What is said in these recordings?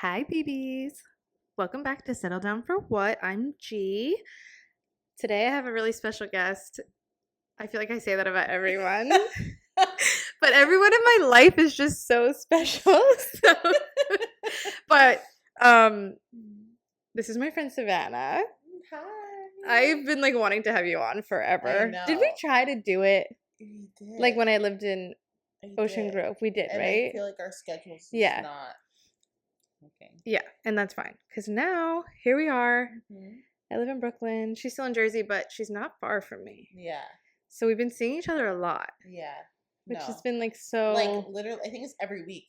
Hi, BBs. Welcome back to Settle Down for What? I'm G. Today I have a really special guest. I feel like I say that about everyone, but everyone in my life is just so special. But this is my friend Savannah. Hi. I've been like wanting to have you on forever. I know. Did we try to do it? We did. Like when I lived in I Ocean did. Grove? We did, And right? I feel like our schedules Yeah. not okay. Yeah, and that's fine because now here we are. Mm-hmm. I live in Brooklyn. She's still in Jersey, but she's not far from me. Yeah. So we've been seeing each other a lot, Yeah. which No. has been like so. Like literally, I think it's every week.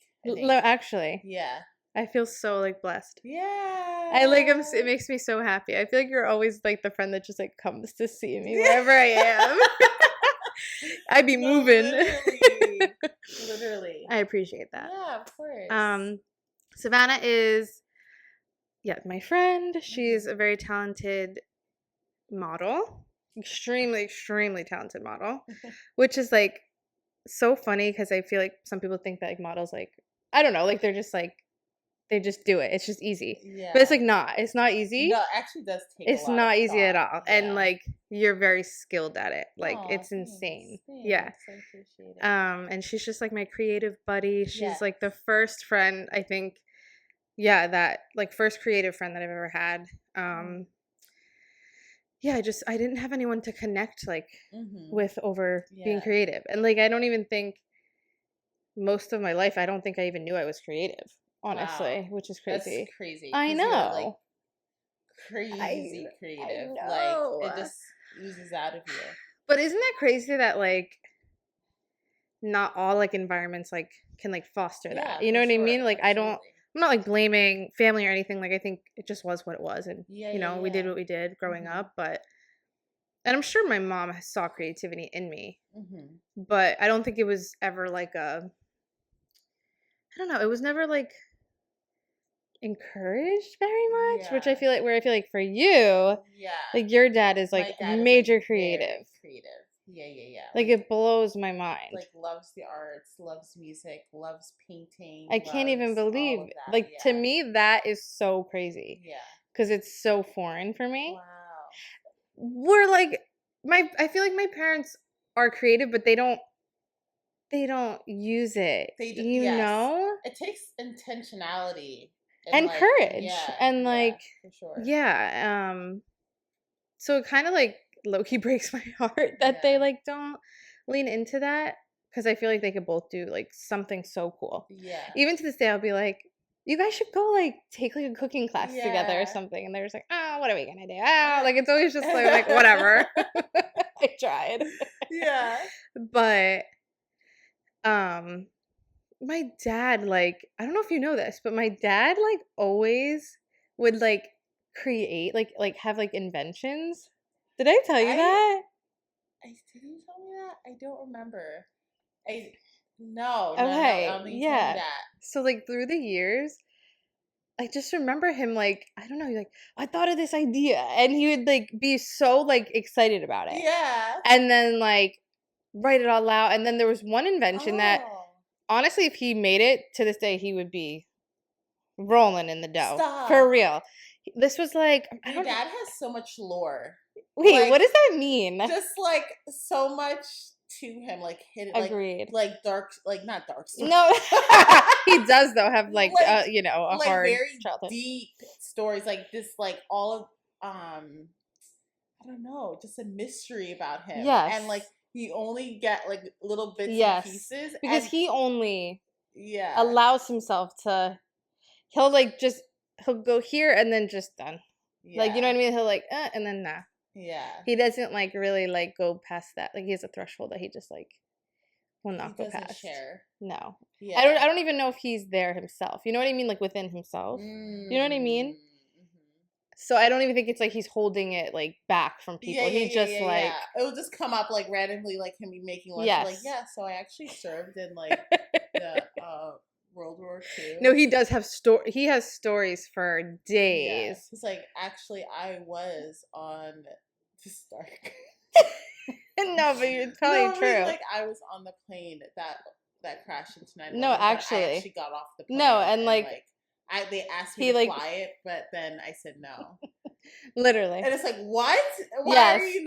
Actually, Yeah. I feel so like blessed. Yeah. I like it makes me so happy. I feel like you're always like the friend that just like comes to see me wherever I am. I'd be moving. Literally. I appreciate that. Yeah, of course. Savannah is, my friend. She's a very talented model, extremely talented model, which is like so funny because I feel like some people think that like models like I don't know, like they're just like they just do it. It's just easy. Yeah. But it's like not. It's not easy. No, it actually does take It's a lot not of easy at thought. all. Yeah. And like you're very skilled at it. Like Aw, it's thanks, insane. thanks. Yeah. I appreciate it. And she's just like my creative buddy. She's Yeah. like the first friend I think that like first creative friend that I've ever had. Yeah, I didn't have anyone to connect like with over being creative. And like I don't even think most of my life I don't think I even knew I was creative, honestly, which is crazy. That's crazy. I know. You're, like, crazy creative. I know. Like it just oozes out of you. But isn't that crazy that like not all like environments like can like foster that? You know what I mean? Like absolutely. I'm not like blaming family or anything. Like I think it just was what it was, and we did what we did growing up. But and I'm sure my mom saw creativity in me, but I don't think it was ever like I don't know. It was never like encouraged very much, which I feel like for you, like your dad is like major creative. Yeah. Like it blows my mind. Like loves the arts, loves music, loves painting. I can't even believe. Like to me, that is so crazy. Yeah. Because it's so foreign for me. Wow. We're like I feel like my parents are creative, but they don't use it. You know? It takes intentionality. And like, courage. And like for sure. Yeah. So it kind of like low-key breaks my heart that they like don't lean into that. Because I feel like they could both do like something so cool. Yeah. Even to this day, I'll be like, you guys should go like take like a cooking class together or something. And they're just like, oh, what are we gonna do? Oh, like it's always just like whatever. I tried. Yeah. But my dad, like, I don't know if you know this, but my dad like always would like create like have like inventions. Did I tell you that? Did you tell me that? I don't remember. No. Okay. I don't think you told me that. So like through the years, I just remember him like, I don't know, he's like, I thought of this idea. And he would like be so like excited about it. Yeah. And then like write it all out. And then there was one invention that honestly, if he made it to this day, he would be rolling in the dough. Stop. For real. This was like Your dad has so much lore. Wait, like, what does that mean? Just like so much to him, like hidden. Agreed. Like dark, like not dark stories. No, he does though have like a like hard very childhood. Deep stories, like this, like all of I don't know, just a mystery about him. Yes, and like you only get like little bits and pieces because he only allows himself to. He'll go here and then just done. Yeah. Like you know what I mean? He'll like and then nah. Yeah. He doesn't like really like go past that. Like he has a threshold that he just like will not go past. Share. No. Yeah. I don't even know if he's there himself. You know what I mean? Like within himself. You know what I mean? So I don't even think it's like he's holding it like back from people. He just like it will just come up like randomly, like him making lunch. Like so I actually served in like the World War II. No, he does have he has stories for days. Yeah. He's like, actually, I was on the Stark. No, but it's probably true. Like I was on the plane that crashed into 9/11. No, actually. I actually got off the plane. No, and like They asked me to fly it, but then I said no. Literally. And it's like, what? Why are you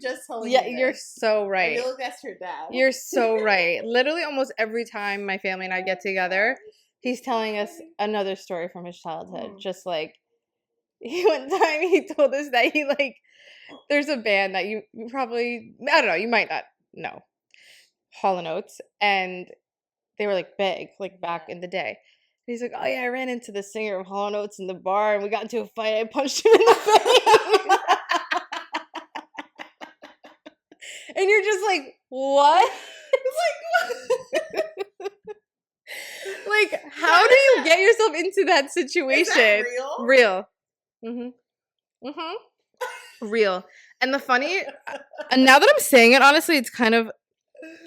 just telling me this? You're so right. I feel like that's your dad. You're so right. Literally almost every time my family and I get together, he's telling us another story from his childhood. Just like, one time he told us that he there's a band that you probably, I don't know, you might not know, Hall & Oates, and they were big, back in the day. He's like, oh yeah, I ran into the singer of Hall & Oates in the bar and we got into a fight. I punched him in the face. And you're just like, what? How do you get yourself into that situation? Is that real? Real. Real. And the funny, and now that I'm saying it, honestly, it's kind of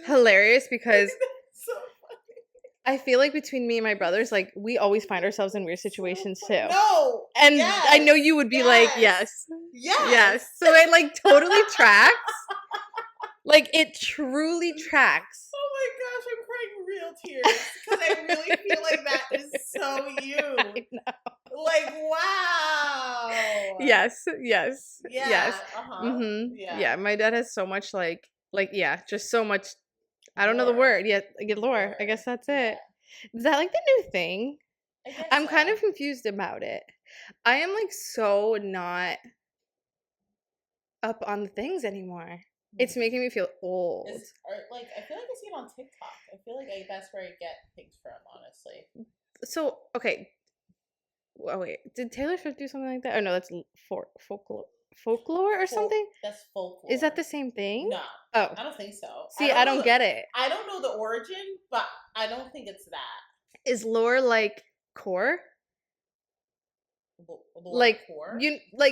hilarious because so funny. I feel like between me and my brothers, we always find ourselves in weird situations too. No. And yes, I know you would be like, yes. So it totally tracks. It truly tracks. Oh my gosh, I'm crying real tears because I really feel like that is so you. I know. Wow. Yes. Yeah. Yeah, my dad has so much just so much. I don't know the word. Yeah, lore. I guess that's it. Is that the new thing? I'm kind of confused about it. I am so not up on the things anymore. It's making me feel old. I feel like I see it on TikTok. I feel like that's where I get things from, honestly. So, okay. Oh, wait. Did Taylor Swift do something like that? Oh, no, that's folklore or something? That's folklore. Is that the same thing? No. Oh. I don't think so. See, I don't get it. I don't know the origin, but I don't think it's that. Is lore core? Core?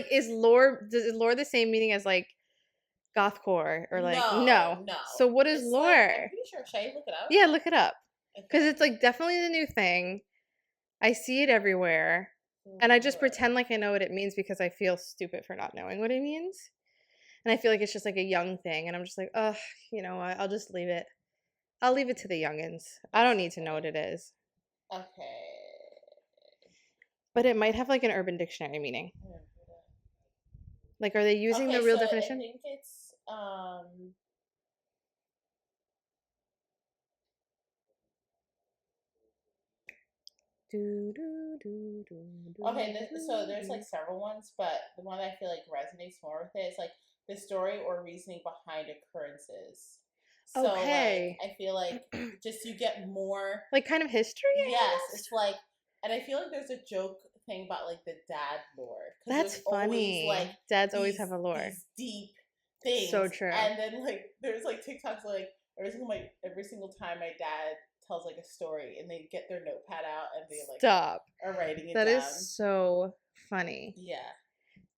Is lore the same meaning as gothcore or no? So what is lore? I'm pretty sure. Should I look it up? Yeah, look it up. Because it's definitely the new thing. I see it everywhere. And I just pretend I know what it means because I feel stupid for not knowing what it means. And I feel like it's just a young thing. And I'm just you know what? I'll just leave it. I'll leave it to the youngins. I don't need to know what it is. Okay. But it might have an Urban Dictionary meaning. Are they using the real definition? I think it's okay, so there's several ones, but the one I feel resonates more with it is the story or reasoning behind occurrences. So okay. I feel just you get more kind of history. Yes, it's and I feel there's a joke thing about the dad lore. That's funny. Dads always have a lore. These deep things. So true. And then there's TikToks every single time my dad tells a story and they get their notepad out and they stop are writing it down. That is so funny. Yeah.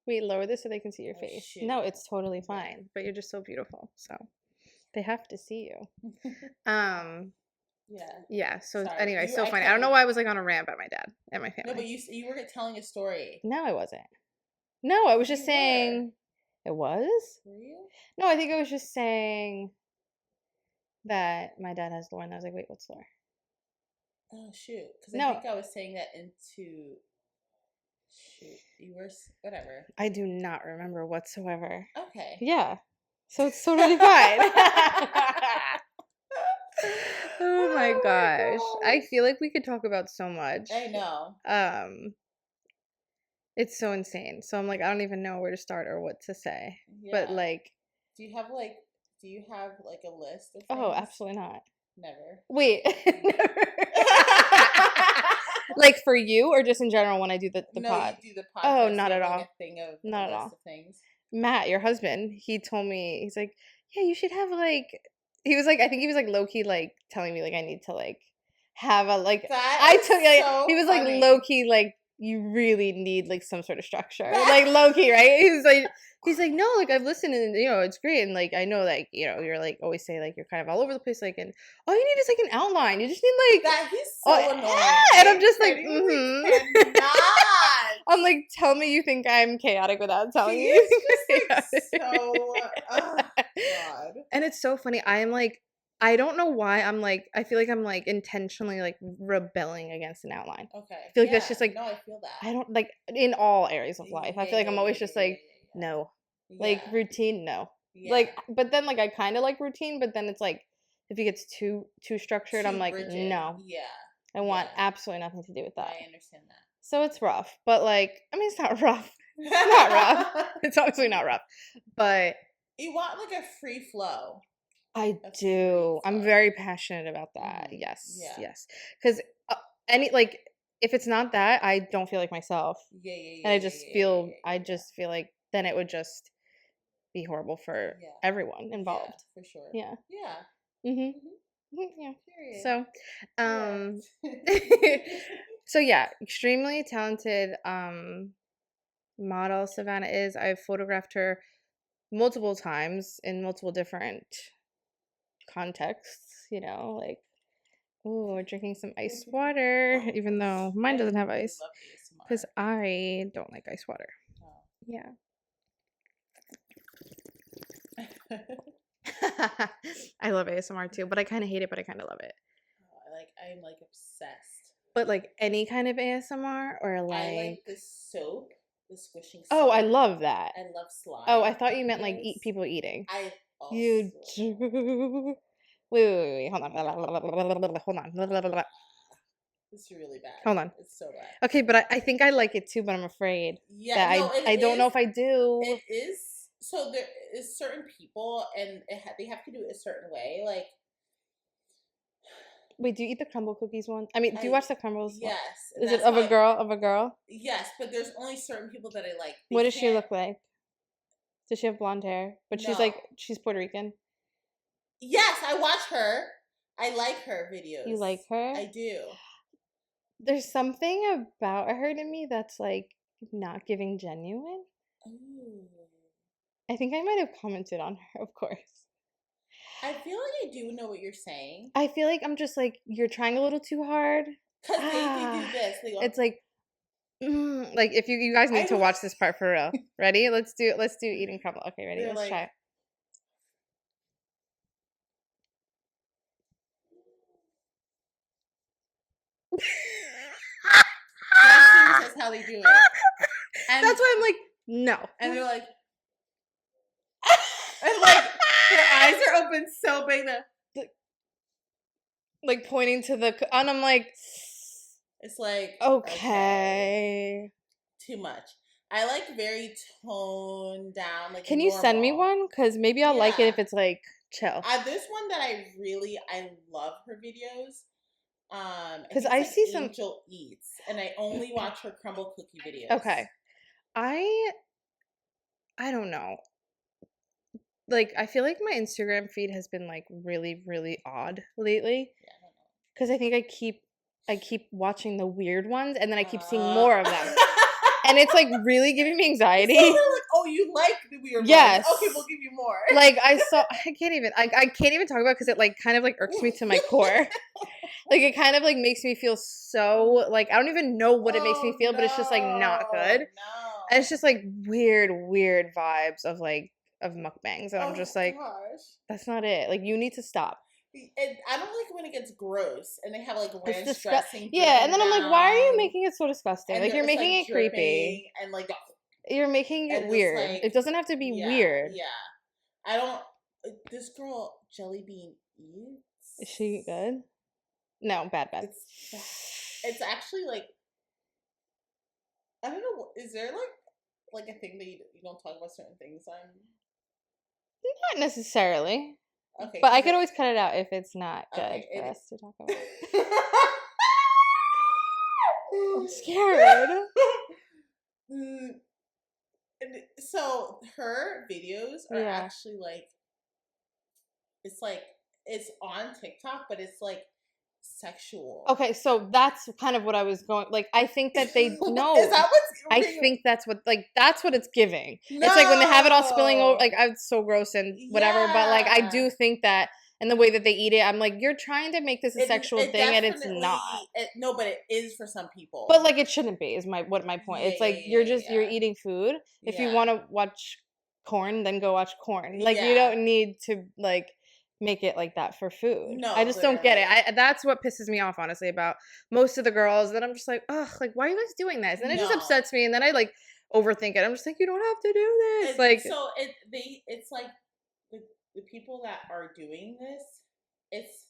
Wait, lower this so they can see your face. Shoot. No, it's totally fine. But you're just so beautiful. So they have to see you. Yeah. So anyway, so funny. I don't know why I was on a rant about my dad and my family. No, but you were telling a story. No, I wasn't. No, I was just saying. It was? Were you? No, I think I was just saying that my dad has lore, and I was like, wait, what's lore? Oh, shoot. Because I think I was saying that into... Shoot. You were... Whatever. I do not remember whatsoever. Okay. Yeah. So it's totally fine. Oh my gosh. I feel like we could talk about so much. I know. It's so insane. So I'm I don't even know where to start or what to say. Yeah. But do you have a list of things? Oh, absolutely not. Never. Wait. Never. For you or just in general when I do the pod? You do the pod. Oh, not at all. Not at all. Things. Matt, your husband, he told me, he's like, yeah, you should have he was I think he was low key telling me I need to have a he was low key you really need you sort of structure low key, right? He's no, I've listened and it's great and I know you're always say you're kind of all over the place and all you need is an outline. You just need that. He's so annoying. And I'm just I'm tell me you think I'm chaotic without telling you. Just so God. And it's so funny. I am I don't know why I feel like I'm like intentionally like rebelling against an outline. Okay. I feel like that's just like, no, I feel that. I don't like in all areas of life. I feel like I'm always just like, no. Like routine, no. Like, but then like I kind of like routine, but then it's like if it gets too structured, I'm like, rigid. No. Yeah. I want absolutely nothing to do with that. I understand that. So it's rough, but like, I mean, it's not rough. It's not rough. It's obviously not rough, but you want like a free flow. I do. I'm very passionate about that. Mm-hmm. Yes. Yeah. Yes. Because if it's not that, I don't feel like myself. Yeah. And I just feel like then it would just be horrible for everyone involved. Yeah, for sure. Yeah. Yeah. Mhm. Yeah. Period. So, so yeah, extremely talented model Savannah is. I've photographed her multiple times in multiple different contexts, like, oh, we're drinking some iced water, even though mine doesn't have ice, because I don't like ice water. Oh. Yeah. I love ASMR too, but I kind of hate it, but I kind of love it. I'm obsessed. But like any kind of ASMR or like I like the soap, the squishing soap. Oh, I love that. I love slime. Oh, I thought you meant like people eating. I also you do. Wait, hold on. Hold on. It's really bad. Hold on. It's so bad. Okay, but I think I like it too, but I'm afraid. Yeah, that I don't know if I do. It is. So there is certain people, and they have to do it a certain way. Like, wait, do you eat the crumble cookies one? I mean, do you watch the crumbles? Yes. Is it of a girl? Yes, but there's only certain people that I like. What does she look like? Does she have blonde hair? But no. She's Puerto Rican. Yes, I watch her. I like her videos. You like her? I do. There's something about her to me that's like not giving genuine. Ooh. I think I might have commented on her, of course. I feel like I do know what you're saying. I feel like I'm just like, you're trying a little too hard. Because they do this. They go, it's like, like if you guys need to watch this part for real. Ready? Let's do eating crumble. Okay, ready? Let's try it. That's how they do it. And that's why I'm like, no. And they're like, and like their eyes are open so big that like pointing to the, and I'm like, it's like okay. Too much. I like very toned down. Like, can you send me one? Because maybe I'll like it if it's like chill. There's one that I love her videos. Because I see some Angel Eats, and I only watch her crumble cookie videos. Okay, I don't know. Like, I feel like my Instagram feed has been like really, really odd lately. Yeah, I don't know. Because I think I keep watching the weird ones, and then I keep seeing more of them. And it's like really giving me anxiety. So like, oh, you like the weird ones? Okay, we'll give you more. Like I can't even talk about it because it like kind of like irks me to my core. Like it kind of like makes me feel so like I don't even know what it makes me feel, but it's just like not good. No. And it's just like weird vibes of mukbangs, and I'm just like, that's not it. Like you need to stop. I don't like when it gets gross and they have like ranch dressing. Yeah, and then I'm like, why are you making it so disgusting? And like you're making it creepy and like you're making it weird. Like, it doesn't have to be weird. Yeah, I don't. This girl Jelly Bean Eats. Is she good? No, bad. It's actually like I don't know. Is there like a thing that you don't talk about certain things on? Not necessarily. Okay, but I could always cut it out if it's not good for us to talk about. I'm scared. So her videos are actually it's on TikTok, but it's like sexual. Okay, so that's kind of what I was going. Like, I think that they know. Is that what's? I think that's what it's giving. No. It's like when they have it all spilling over. Like, it's so gross and whatever. Yeah. But like, I do think that. And the way that they eat it, I'm like, you're trying to make this a sexual thing, and it's not. No, but it is for some people. But like, it shouldn't be. Is my point. It's like you're eating food. If you want to watch corn, then go watch corn. Like you don't need to like make it like that for food. No, I just don't get it. That's what pisses me off, honestly, about most of the girls. That I'm just like, ugh, like, why are you guys doing this? And it just upsets me. And then I like overthink it. I'm just like, you don't have to do this. Like, so it's like the people that are doing this, it's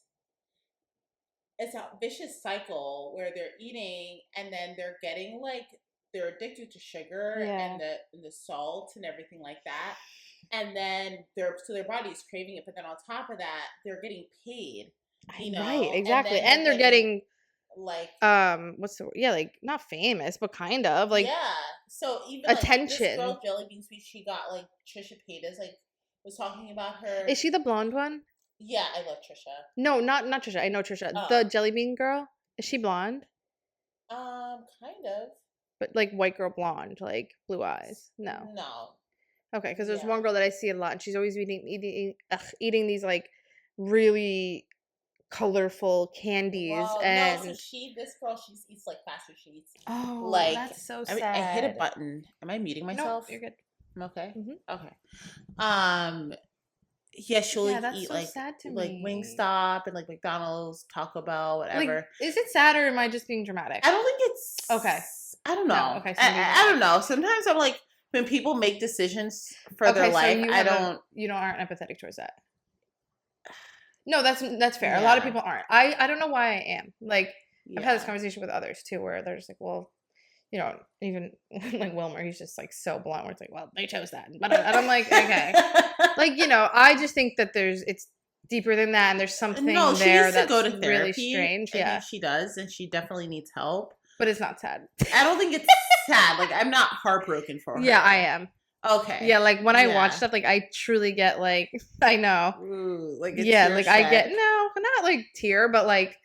a vicious cycle where they're eating and then they're getting like, they're addicted to sugar and the salt and everything like that. And then their body is craving it, but then on top of that, they're getting paid. You know? Right, exactly. And they're getting like what's the word? Yeah, like not famous, but kind of like So even attention. Like, this girl Jelly Bean Sweet, she got like Trisha Paytas like was talking about her. Is she the blonde one? Yeah, I love Trisha. No, not Trisha. I know Trisha. The Jelly Bean girl. Is she blonde? Kind of. But like white girl blonde, like blue eyes. No. Okay, because there's one girl that I see a lot, and she's always eating these like really colorful candies. Well, and no, so this girl, she eats like faster. She eats. Oh, like, that's so sad. I hit a button. Am I muting myself? No, you're good. I'm okay. Mm-hmm. Okay. Yeah, she'll eat so like sad to like me. Wingstop and like McDonald's, Taco Bell, whatever. Like, is it sad or am I just being dramatic? I don't think it's okay. I don't know. No, okay, so I don't know. Sometimes I'm like, when people make decisions for their life, you aren't empathetic towards that. No, that's fair. Yeah. A lot of people aren't. I don't know why I am. Like, I've had this conversation with others too, where they're just like, well, you know, even like Wilmer, he's just like so blunt where it's like, well, they chose that. But I'm like, okay. Like, you know, I just think that it's deeper than that, and there's something there that's go to therapy, really strange. I think she does, and she definitely needs help. But it's not sad. I don't think it's sad. Like, I'm not heartbroken for her. Yeah, I am. Okay. Yeah, like when I watch stuff, like I truly get like, I know. Ooh, like like I get, not like tear, but like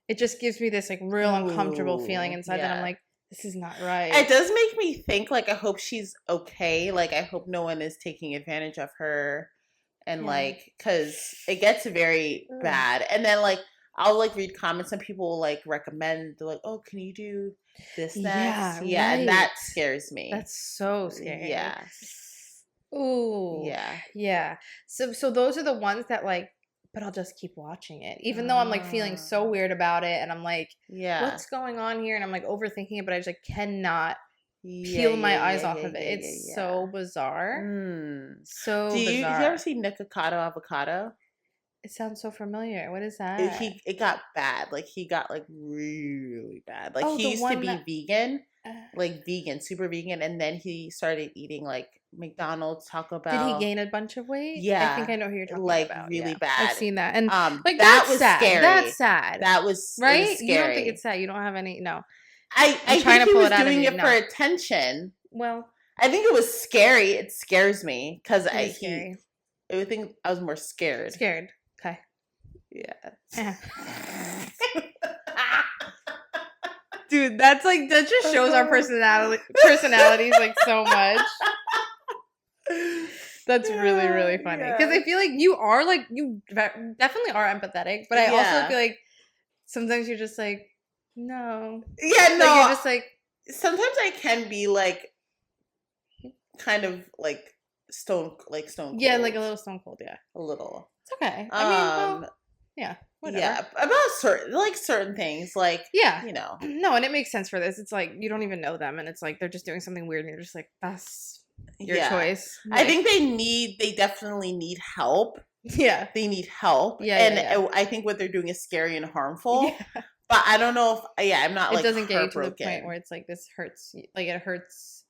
it just gives me this like real uncomfortable feeling inside that I'm like, this is not right. It does make me think like, I hope she's okay. Like, I hope no one is taking advantage of her. And like, cause it gets very bad. And then like, I'll like read comments and people will like recommend, they're like, oh, can you do this next? Yeah, and that scares me. That's so scary. Yeah. Ooh. Yeah. Yeah. So those are the ones that like, but I'll just keep watching it. Even though I'm like feeling so weird about it and I'm like, what's going on here? And I'm like overthinking it, but I just like cannot peel my eyes off of it. It's so bizarre. So bizarre. Have you ever seen Nikocado Avocado? It sounds so familiar. What is that? It got bad. Like, he got like really bad. Like, he used to be vegan, like vegan, super vegan, and then he started eating like McDonald's, Taco Bell. Did he gain a bunch of weight? Yeah, I think I know who you're talking about. Like really bad. I've seen that, and like that was sad. Scary. That's sad. That was right. Was scary. You don't think it's sad? You don't have any? No. I think he was doing it for attention. Well, I think it was scary. It scares me because I think I was more scared. Scared. Okay. Yeah. Dude, that just shows our personalities like so much. That's really, really funny. Because I feel like you definitely are empathetic, but I also feel like sometimes you're just like, no. Yeah, no. Like, you're just like, sometimes I can be like, kind of like stone cold. Yeah, like a little stone cold. Yeah, a little. It's okay. I mean, yeah, whatever. Yeah, about certain things, like you know. No, and it makes sense for this. It's like you don't even know them, and it's like they're just doing something weird, and you're just like, that's your choice. Like, I think they definitely need help. Yeah, they need help. Yeah, and I think what they're doing is scary and harmful. Yeah. But I don't know if I'm not. It doesn't get you to the point where it's like this hurts. Like it hurts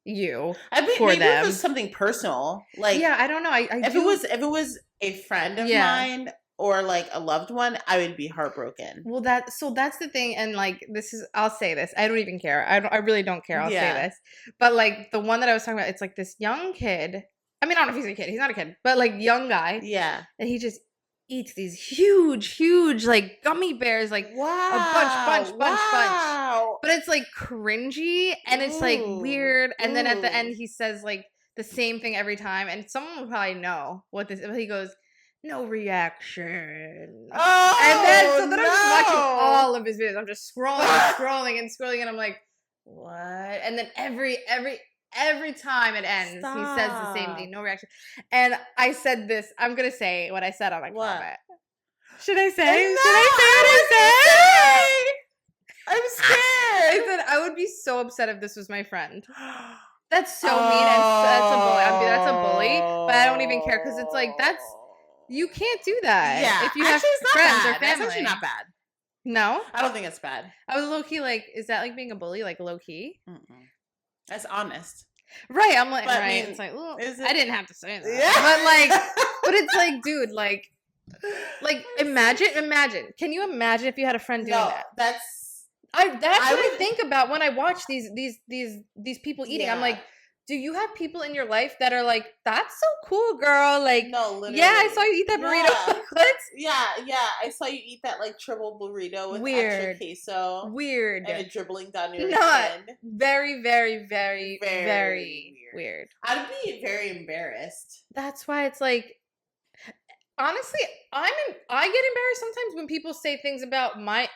you. I mean, maybe it was something personal. Like I don't know. If it was a friend of mine or like a loved one, I would be heartbroken. Well, that's the thing, and like I'll say this. I don't even care. I really don't care. I'll say this. But like the one that I was talking about, it's like this young kid. I mean, I don't know if he's a kid. He's not a kid, but like young guy. Yeah, and he just eats these huge like gummy bears, like a bunch. But it's like cringy and it's like weird. And then at the end he says like the same thing every time, and someone will probably know what this. He goes, no reaction. And then I'm just watching all of his videos. I'm just scrolling and I'm like, what? And then every Every time it ends, Stop. He says the same thing. No reaction. And I said this. I'm going to say what I said on my comment. Should I say? No, Should I say what I said? I'm scared. I said I would be so upset if this was my friend. That's so mean and that's a bully. That's a bully, but I don't even care because it's like you can't do that. Yeah, if you have friends or family, that's actually not bad. No, I don't think it's bad. I was low key like, is that like being a bully? Like low key? That's honest, right? I'm like, but, right? I mean, it's like, well, I didn't have to say that, yeah. but it's like, dude, like imagine. Can you imagine if you had a friend doing that? That's what I think about when I watch these people eating. Yeah. I'm like, do you have people in your life that are like, that's so cool, girl? Like, no, literally. Yeah, I saw you eat that burrito. Yeah. I saw you eat that like triple burrito with extra queso. Weird. And it dribbling down your chin. Very, very, very, very weird. I'd be very embarrassed. That's why it's like, honestly, I get embarrassed sometimes when people say things about my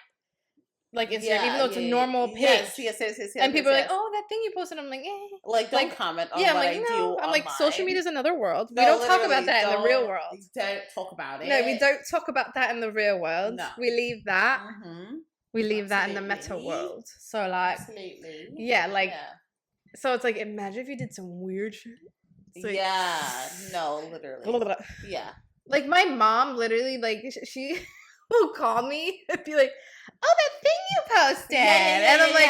Instagram, even though it's a normal page. Yes. And people are like, "Oh, that thing you posted." I'm like, "Eh." Like, don't comment on what I do. I'm like, social media is another world. We don't talk about that in the real world. We don't talk about it. No, we don't talk about that in the real world. No. We leave that. Mm-hmm. We leave that in the meta world. So like, absolutely. Yeah, like, so it's like, imagine if you did some weird shit. Like, literally. Yeah. Like my mom, literally, like she will call me and be like, "Oh, that thing you posted," and I'm like,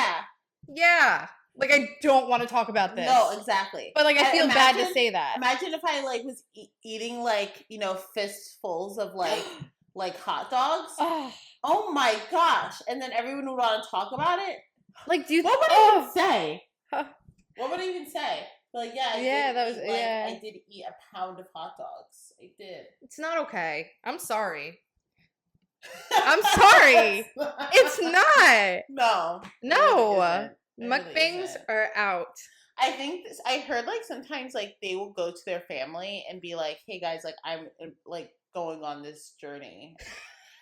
"Yeah." Like I don't want to talk about this. No, exactly. But like I feel bad to say that. Imagine if I like was eating like fistfuls of like hot dogs. Oh my gosh! And then everyone would want to talk about it. Like, do you? What would I even say? What would I even say? Like, I did eat a pound of hot dogs. I did. It's not okay. I'm sorry. I'm sorry. It's not. No. Mukbangs are out. I think I heard like sometimes like they will go to their family and be like, "Hey guys, like I'm like going on this journey."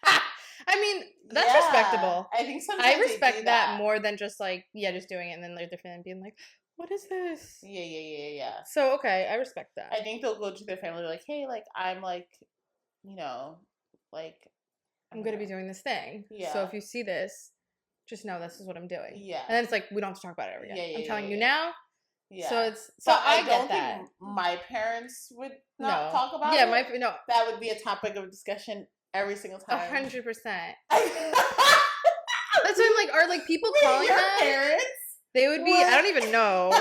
I mean, that's respectable. I think sometimes I respect that more than just like just doing it and then like their family being like, "What is this?" Yeah. So okay, I respect that. I think they'll go to their family like, "Hey, like I'm like, like I'm gonna be doing this thing. Yeah. So if you see this, just know this is what I'm doing. Yeah. And then it's like we don't have to talk about it ever again. I'm telling you now. Yeah. So it's I don't think my parents would not talk about it. Yeah, that would be a topic of discussion every single time. 100%. That's what I'm like. Are like people calling your them parents? They would be. What? I don't even know.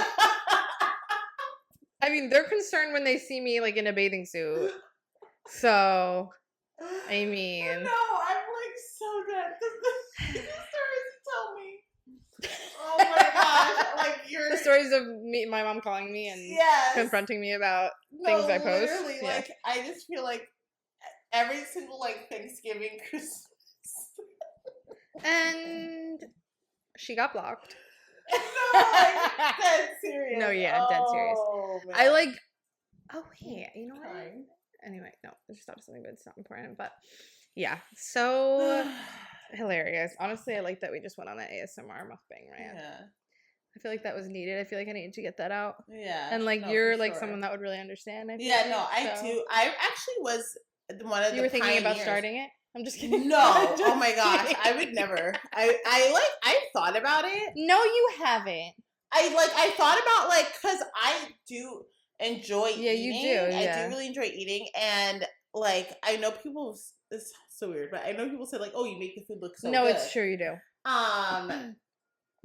I mean, they're concerned when they see me like in a bathing suit. So, I mean, no, I'm like so good. The stories you tell me. Oh my gosh! Like the stories of my mom calling me and confronting me about things I post. Literally, like I just feel like every single like Thanksgiving, Christmas, and she got blocked. No, like, dead serious. No, dead serious. Man. I like. Oh wait, you know what? Anyway, no, I just thought of something, but it's not important. But yeah, so hilarious. Honestly, I like that we just went on that ASMR mukbang rant. Yeah. I feel like that was needed. I feel like I needed to get that out. Yeah. And like you're like someone that would really understand. I do. I actually was one of You were thinking about starting it? I'm just kidding. No. Oh my gosh. I would never. I thought about it. No, you haven't. I thought about like, cause I do enjoy eating. Yeah, you do. Yeah. I do really enjoy eating. And like, I know people, this is so weird, but I know people say like, oh, you make the food look so good. No, it's true you do.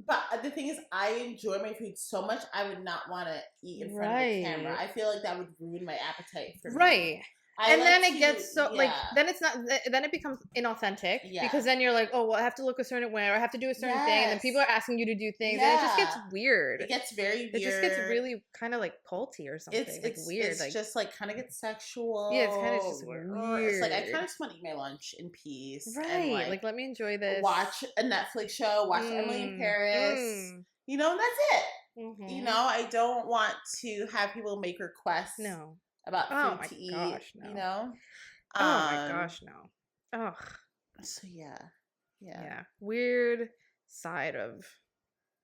But the thing is, I enjoy my food so much, I would not want to eat in front of the camera. I feel like that would ruin my appetite for me. Right. And then it gets so like then it's not then it becomes inauthentic because then you're like, oh well, I have to look a certain way or I have to do a certain thing, and then people are asking you to do things and it just gets weird. It gets very weird. It just gets really kind of like culty or something. It's weird. It's like just like kind of gets sexual. Yeah, it's kind of just weird. It's like I kind of just want to eat my lunch in peace. Right. And like let me enjoy this. Watch a Netflix show. Watch Emily in Paris. You know, and that's it. Mm-hmm. You know, I don't want to have people make requests. No. About food to eat, you know? Oh my gosh, no. Ugh. So yeah. Weird side of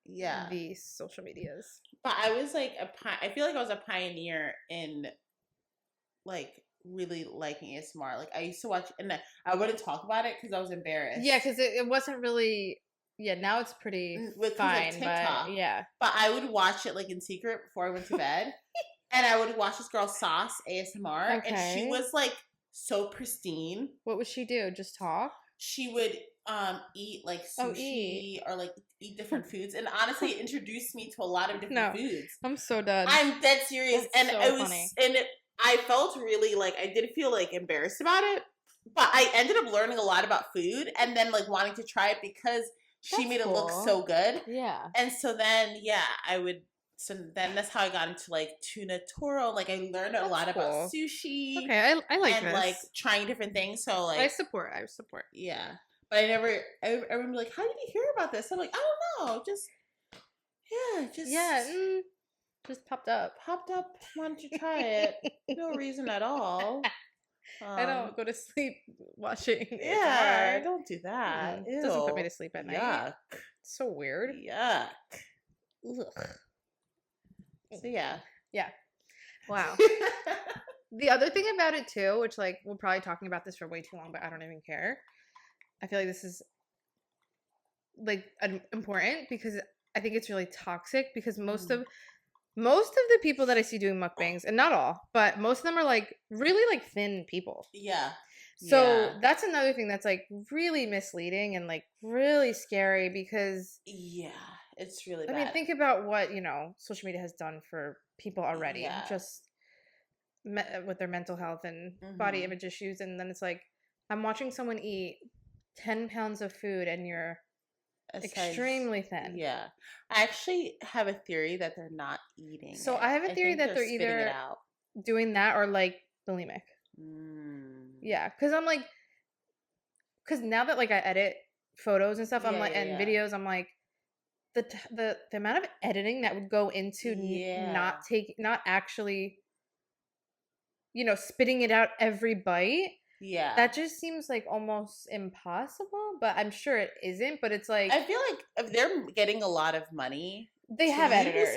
these social medias. But I was like I feel like I was a pioneer in like really liking ASMR. Like I used to watch, and I wouldn't talk about it because I was embarrassed. Yeah, because it wasn't really. Yeah, now it's pretty fine, TikTok, but yeah. But I would watch it like in secret before I went to bed, and I would watch this girl Sauce ASMR, and she was like so pristine. What would she do? Just talk? She would eat like sushi or like eat different foods, and honestly, it introduced me to a lot of different foods. I'm so done. I'm dead serious, and so it was funny. And I felt really like I did feel like embarrassed about it, but I ended up learning a lot about food, and then like wanting to try it because she made it look so good. Yeah. And so then, I would. So then that's how I got into like tuna toro. Like I learned a lot about sushi. Okay, I like and this. Like trying different things. So like I support. Yeah, but I remember like, how did you hear about this? I'm like, I don't know, just just popped up. Wanted to try it. No reason at all. I don't go to sleep watching. Yeah, don't do that. It doesn't put me to sleep at night. Yuck. It's so weird. Yuck. Ugh. So yeah. Wow. The other thing about it too, which like we're probably talking about this for way too long, but I don't even care. I feel like this is like important because I think it's really toxic because most of the people that I see doing mukbangs, and not all, but most of them are like really like thin people. Yeah. So that's another thing that's like really misleading and like really scary because it's really bad. I mean, think about what, social media has done for people already, just with their mental health and body image issues. And then it's like, I'm watching someone eat 10 pounds of food and you're extremely thin. Yeah. I actually have a theory that they're not eating. So I have a theory that they're either doing that or like bulimic. Yeah. Cause I'm like, now that like I edit photos and stuff, I'm like, and videos, I'm like, the amount of editing that would go into not actually, spitting it out every bite. Yeah. That just seems like almost impossible, but I'm sure it isn't. But it's like, I feel like if they're getting a lot of money, they have editors.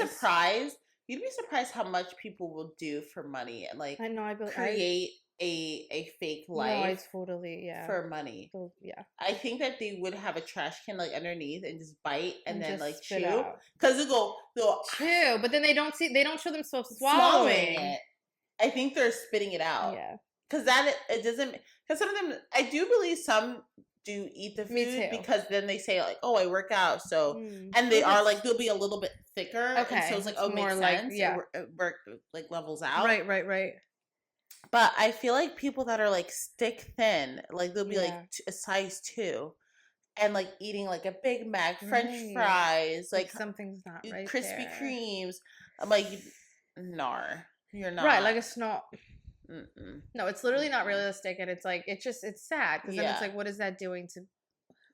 You'd be surprised how much people will do for money and like I know, create a fake life for money. Yeah. I think that they would have a trash can like underneath and just bite and then like chew. Because they'll chew, but then they don't show themselves swallowing it. I think they're spitting it out. Yeah. Because it doesn't, because some of them, I do believe some do eat the food because then they say like, oh, I work out. So, and they are like, they'll be a little bit thicker. Okay. And so it's like, oh, makes sense. It like levels out. Right. But I feel like people that are like stick thin, like they'll be like a size 2 and like eating like a Big Mac, French fries, like something's not right, Krispy Kremes. I'm like, nar, you're not. Right, like a snot. No, it's literally not realistic, and it's like it's sad because then it's like, what is that doing to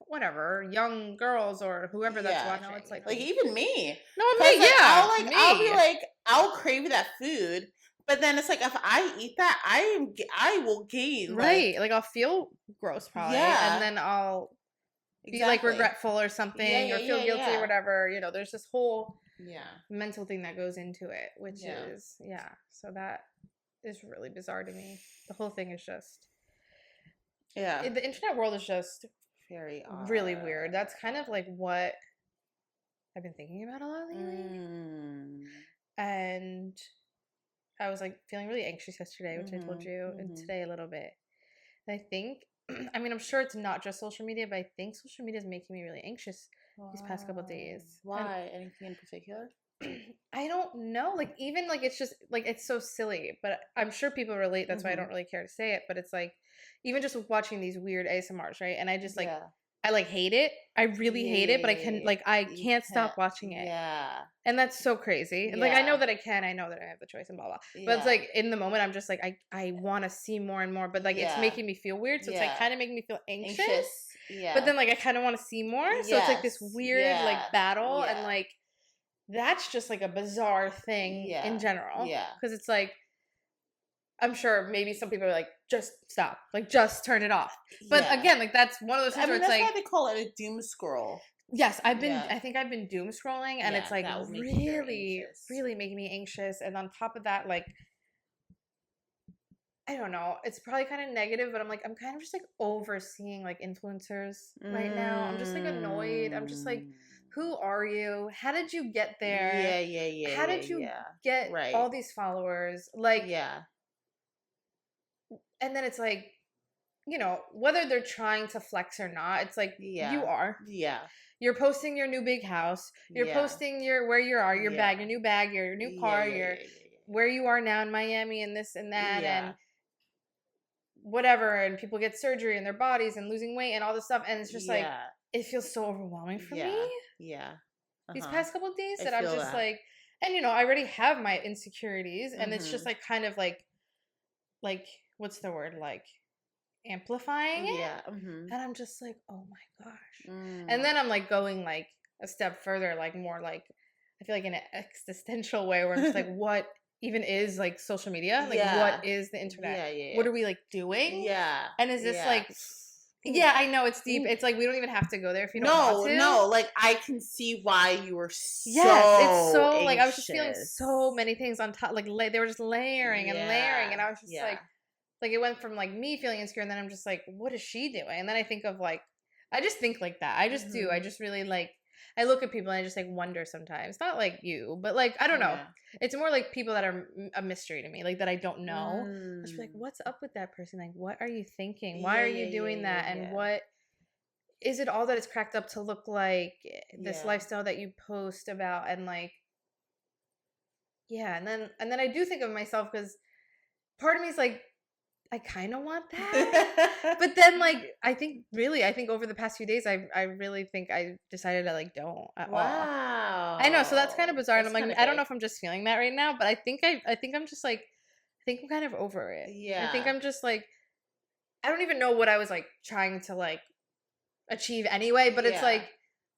whatever young girls or whoever that's watching? No, it's like even me. No, I'm like, I'll be like, I'll crave that food, but then it's like if I eat that, I will gain. Right, like I'll feel gross probably, and then I'll be like regretful or something, or feel guilty or whatever. There's this whole mental thing that goes into it, which is so that is really bizarre to me. The whole thing is just the internet world is just very odd. Really weird. That's kind of like what I've been thinking about a lot lately. And I was like feeling really anxious yesterday, which I told you, and today a little bit. And I think I mean, I'm sure it's not just social media, but I think social media is making me really anxious these past couple of days. Why? Anything in particular? I don't know. Like, even like it's just like it's so silly, but I'm sure people relate. That's why I don't really care to say it. But it's like even just watching these weird ASMRs, right? And I just like I like hate it. I really hate it, but I can't stop watching it. Yeah. And that's so crazy. And like I know that I can. I know that I have the choice and blah blah. But it's like in the moment I'm just like I want to see more and more, but like it's making me feel weird. So it's like kind of making me feel anxious. Yeah. But then like I kind of want to see more. So it's like this weird like battle and like that's just like a bizarre thing in general. Yeah. Because it's like I'm sure maybe some people are like, just stop. Like, just turn it off. But again, like, that's one of those things where it's like... that's why they call it a doom scroll. Yes, I think I've been doom scrolling, and it's like really, really making me anxious. And on top of that, like, I don't know, it's probably kind of negative, but I'm kind of just like overseeing like influencers right now. I'm just like annoyed. I'm just like, who are you? How did you get there? Yeah. How did you get all these followers? Like, and then it's like, you know, whether they're trying to flex or not, it's like, you are. Yeah. You're posting your new big house. You're posting where you are, your bag, your new car, where you are now in Miami and this and that and whatever. And people get surgery in their bodies and losing weight and all this stuff. And it's just like, it feels so overwhelming for me. Yeah. These past couple of days that I'm just like, and you know, I already have my insecurities and it's just like kind of like, what's the word? Like, amplifying it. And I'm just like, oh my gosh. And then I'm like going like a step further, like more like, I feel like in an existential way where I'm just like, what even is like social media? Like, what is the internet? What are we like doing? And is this like, I know it's deep. It's like, we don't even have to go there if you don't want to. No, like I can see why you were so it's so anxious. like, I was just feeling so many things on top, like they were just layering and layering. And I was just like, it went from like me feeling insecure, and then I'm just like, what is she doing? And then I think of like, I just think like that. I just do. I just really like, I look at people and I just like wonder sometimes. Not like you, but like, I don't know. It's more like people that are a mystery to me, like that I don't know. I just be like, what's up with that person? Like, what are you thinking? Why are you doing that? And what is it all that it's cracked up to look like? This lifestyle that you post about, and like, and then I do think of myself because part of me is like, I kind of want that. But then, like, I think over the past few days, I really think I decided I, like, don't at all. I know, so that's kind of bizarre. And I'm like, I don't know if I'm just feeling that right now, but I think I'm just, like, I think I'm kind of over it. I think I'm just, like, I don't even know what I was, like, trying to, like, achieve anyway, but it's, like,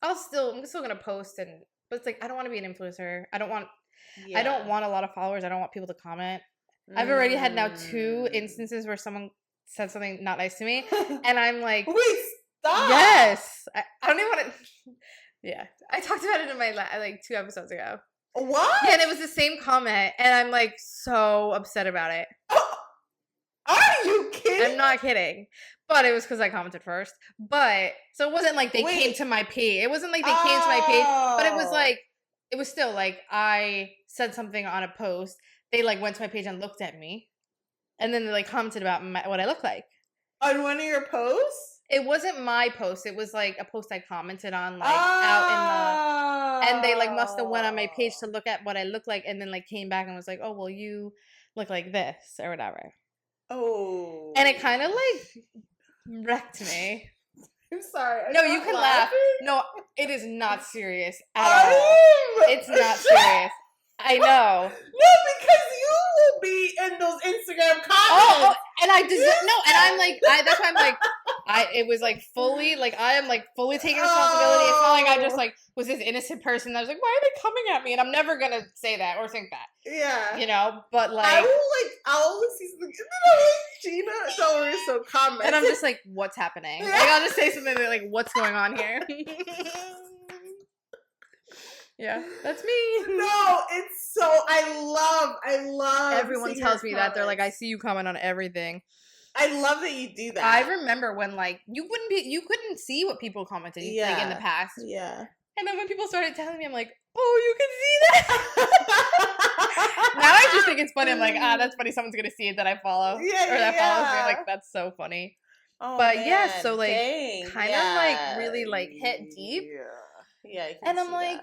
I'm still going to post, but it's, like, I don't want to be an influencer. I don't want a lot of followers. I don't want people to comment. I've already had now 2 instances where someone said something not nice to me, and I'm like, wait, stop. Yes, I don't even want to. Yeah, I talked about it in my like 2 episodes ago. What? Yeah, and it was the same comment, and I'm like so upset about it. Are you kidding? I'm not kidding, but it was because I commented first. But so it wasn't like they came to my page. It wasn't like they came to my page, but it was like, it was still like I said something on a post. They like went to my page and looked at me, and then they like commented about what I look like on one of your posts. It wasn't my post. It was like a post I commented on, like out in the, and they like must have went on my page to look at what I look like, and then like came back and was like, oh well, you look like this or whatever. Oh, and it kind of like wrecked me. I'm sorry. No, you can laugh. No, it is not serious at all. It's not serious. I know. No, because you will be in those Instagram comments. And I deserve and I'm like, that's why I'm like, it was like fully, like I am like fully taking responsibility. It's not like I just like was this innocent person that was like, why are they coming at me? And I'm never gonna say that or think that. Yeah. You know, but like I'll see something. Gina, don't worry, so comment. And I'm just like, what's happening? Like I'll just say something like, what's going on here? Yeah, that's me. No, it's so I love. Everyone tells me that. They're like, I see you comment on everything. I love that you do that. I remember when like you couldn't see what people commented like in the past. Yeah. And then when people started telling me, I'm like, oh, you can see that. Now I just think it's funny. I'm like, that's funny. Someone's gonna see it that I follow, or that follows me. Like that's so funny. Oh, but man, yeah, so like kind of like really like hit deep. Yeah. And I'm like,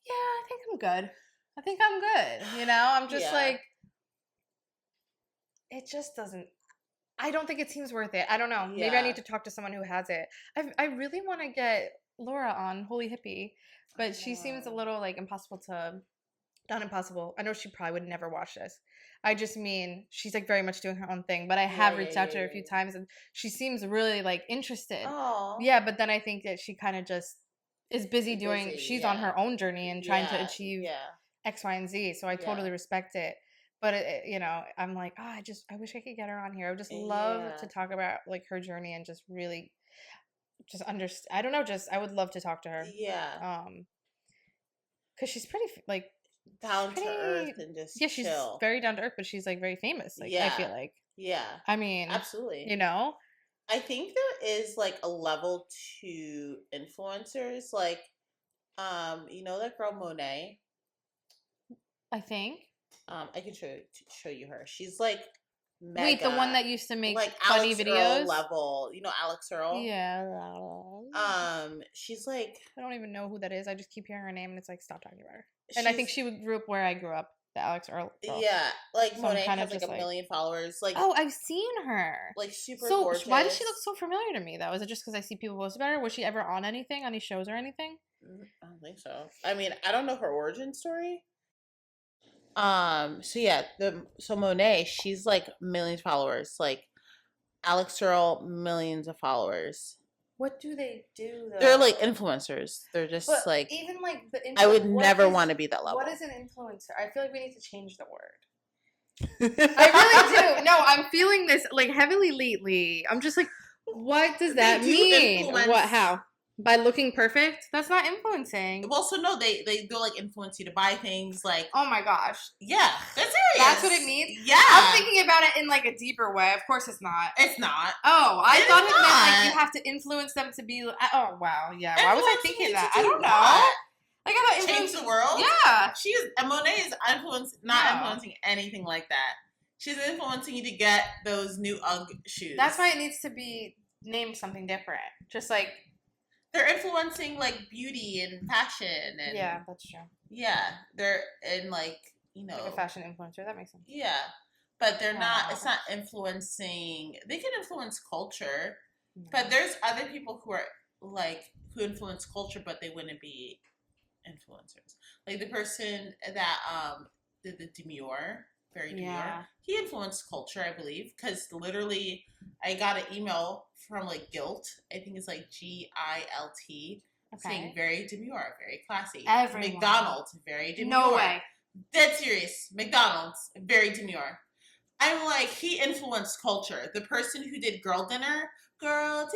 yeah, I think I'm good. I think I'm good. You know, I'm just like, it just doesn't. I don't think it seems worth it. I don't know. Maybe I need to talk to someone who has it. I really want to get Laura on Holy Hippie, but she seems a little like not impossible. I know she probably would never watch this. I just mean she's like very much doing her own thing, but I have reached out to her a few times and she seems really like interested. Oh. Yeah, but then I think that she kind of just is busy doing, she's on her own journey and trying to achieve X, Y, and Z. So I totally respect it. But, you know, I'm like, I wish I could get her on here. I would just love to talk about, like, her journey and just really, just understand. I don't know. Just I would love to talk to her. Yeah. Because she's pretty like down to earth and just she's very down to earth, but she's like very famous. Like I feel like. Yeah. I mean, absolutely. You know. I think there is like a level to influencers, like, you know that girl Monet. I think. I can show you her. She's like mega. Wait, the one that used to make like funny Alex videos Earl level. You know Alex Earl? Yeah. She's like, I don't even know who that is. I just keep hearing her name and it's like stop talking about her. And I think she grew up where I grew up. The Alex Earl girl. Yeah, like so Monet has like a million followers. Like, oh, I've seen her. Like super gorgeous. Why does she look so familiar to me though? Is it just because I see people post about her? Was she ever on anything, on any shows or anything? I don't think so. I mean, I don't know her origin story. So yeah, so Monet, she's like millions of followers. Like Alex Earl, millions of followers. What do they do though? They're like influencers. They're just like even like the I would never want to be that level. What is an influencer? I feel like we need to change the word. I really do. No, I'm feeling this like heavily lately. I'm just like, what does that mean? What? How? By looking perfect? That's not influencing. Well, so no, they like influence you to buy things like. Oh my gosh. Yeah, that's serious. That's what it means? Yeah. I'm thinking about it in like a deeper way. Of course it's not. It's not. Oh, I thought it meant like you have to influence them to be. Oh wow, yeah. Why was I thinking that? I don't know. Like I thought change the world. Yeah. Monet is influencing anything like that. She's influencing you to get those new UGG shoes. That's why it needs to be named something different. Just like. They're influencing like beauty and fashion and yeah, that's true. Yeah, they're in like like a fashion influencer. That makes sense. Yeah, but they're not. It's not influencing. They can influence culture, but there's other people who are like who influence culture, but they wouldn't be influencers. Like the person that did the demure, very demure. He influenced culture, I believe, because literally I got an email from like Gilt. I think it's like GILT, saying very demure, very classy. Everyone. McDonald's, very demure. No way. Dead serious. McDonald's, very demure. I'm like, he influenced culture. The person who did Girl Dinner, I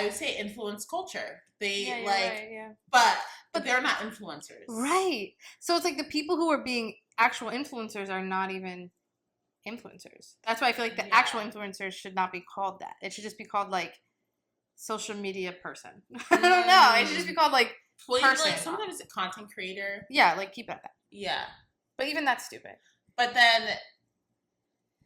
would say influenced culture. They but they're not influencers. Right. So it's like the people who are being actual influencers are not even influencers. That's why I feel like the actual influencers should not be called that. It should just be called like social media person. I don't know. It should just be called like person. Like sometimes it's a content creator. Yeah, like keep it at that. Yeah. But even that's stupid. But then,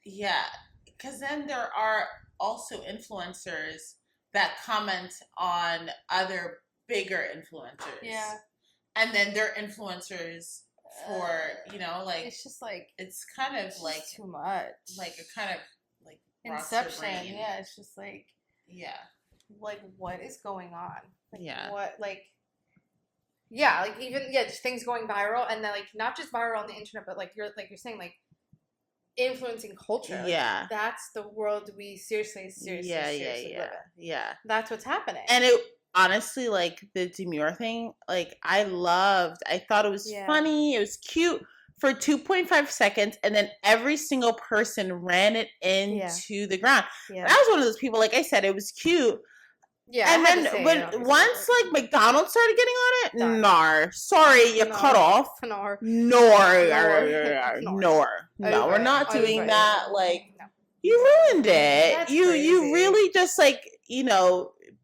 because then there are also influencers that comment on other bigger influencers. Yeah. And then they're influencers for, like... It's just like... It's kind of like... too much. Like a kind of like... Inception. Yeah, it's just like... Yeah. Like, what is going on? Like, yeah. What, like... Yeah, like even, just things going viral and then like not just viral on the internet, but like you're saying, like influencing culture. Yeah. Like, that's the world we seriously live in. Yeah. That's what's happening. And it honestly, like the demure thing, like I thought it was funny, it was cute for 2.5 seconds, and then every single person ran it into the ground. Yeah. And I was one of those people, like I said, it was cute. Yeah, and then once like McDonald's started getting on it, sorry, you cut off. No, we're not doing that. Like, you ruined it. That's you crazy. You really just like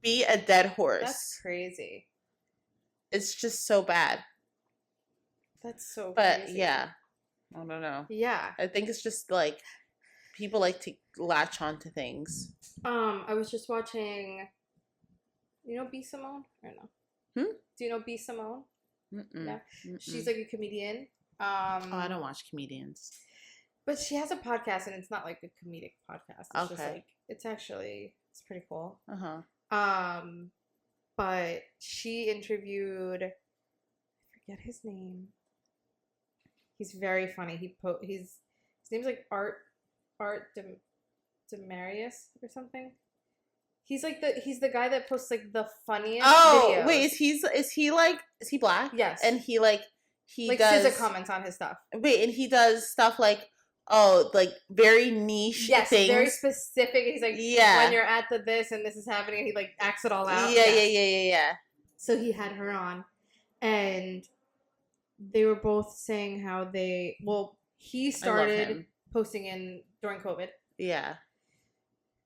be a dead horse. That's crazy. It's just so bad. That's so. But crazy. Yeah, I don't know. Yeah, I think it's just like people like to latch on to things. I was just watching. You know B. Simone or no? Do you know B. Simone? No. She's like a comedian. I don't watch comedians. But she has a podcast, and it's not like a comedic podcast. It's just like it's pretty cool. But she interviewed. I forget his name. He's very funny. His name's like Art Demarius or something. He's the guy that posts like the funniest videos. Wait, is he black? Yes. And he does SZA comments on his stuff. Wait, and he does stuff like Oh, like very niche things. Very specific. He's like, when you're at this and this is happening, he like acts it all out. Yeah. So he had her on, and they were both saying how he started posting in during COVID. Yeah.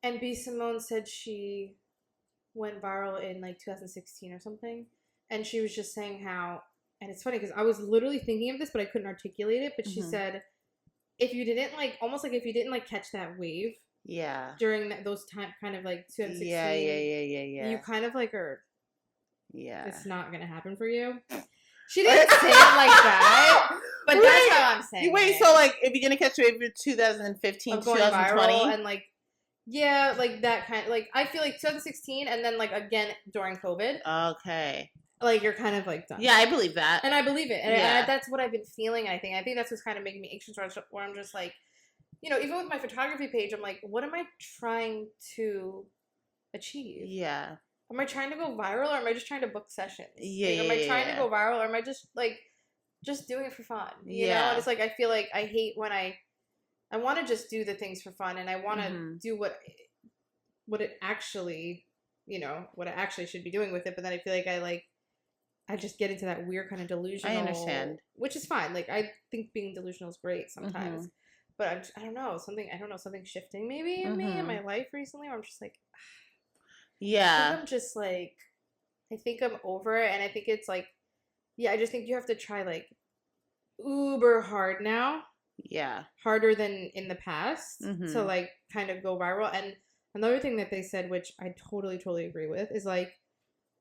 And B. Simone said she went viral in like 2016 or something. And she was just saying how, and it's funny because I was literally thinking of this, but I couldn't articulate it. But she said, if you didn't catch that wave. Yeah. During those time, kind of like 2016. Yeah. You kind of like are. Yeah. It's not going to happen for you. She didn't say it like that, but that's how I'm saying it. So like, if you're gonna catch a wave in 2015, 2020, and like, like that kind of, like, I feel like 2016, and then like again during COVID. Okay. Like you're kind of like done. Yeah, I believe that, and I believe it, and that's what I've been feeling. I think that's what's kind of making me anxious, where I'm just like, even with my photography page, I'm like, what am I trying to achieve? Yeah. Am I trying to go viral, or am I just trying to book sessions? Yeah, am I trying to go viral, or am I just doing it for fun? You know? And it's like, I feel like I hate when I want to just do the things for fun, and I want to do what it actually, what I actually should be doing with it. But then I feel like I just get into that weird kind of delusional. I understand, which is fine. Like, I think being delusional is great sometimes, but I don't know, something shifting maybe in me in my life recently, where I'm just like. Yeah. I think I'm just like, I think I'm over it, and I think it's like, I just think you have to try like uber hard now. Yeah. Harder than in the past to like kind of go viral. And another thing that they said, which I totally agree with, is like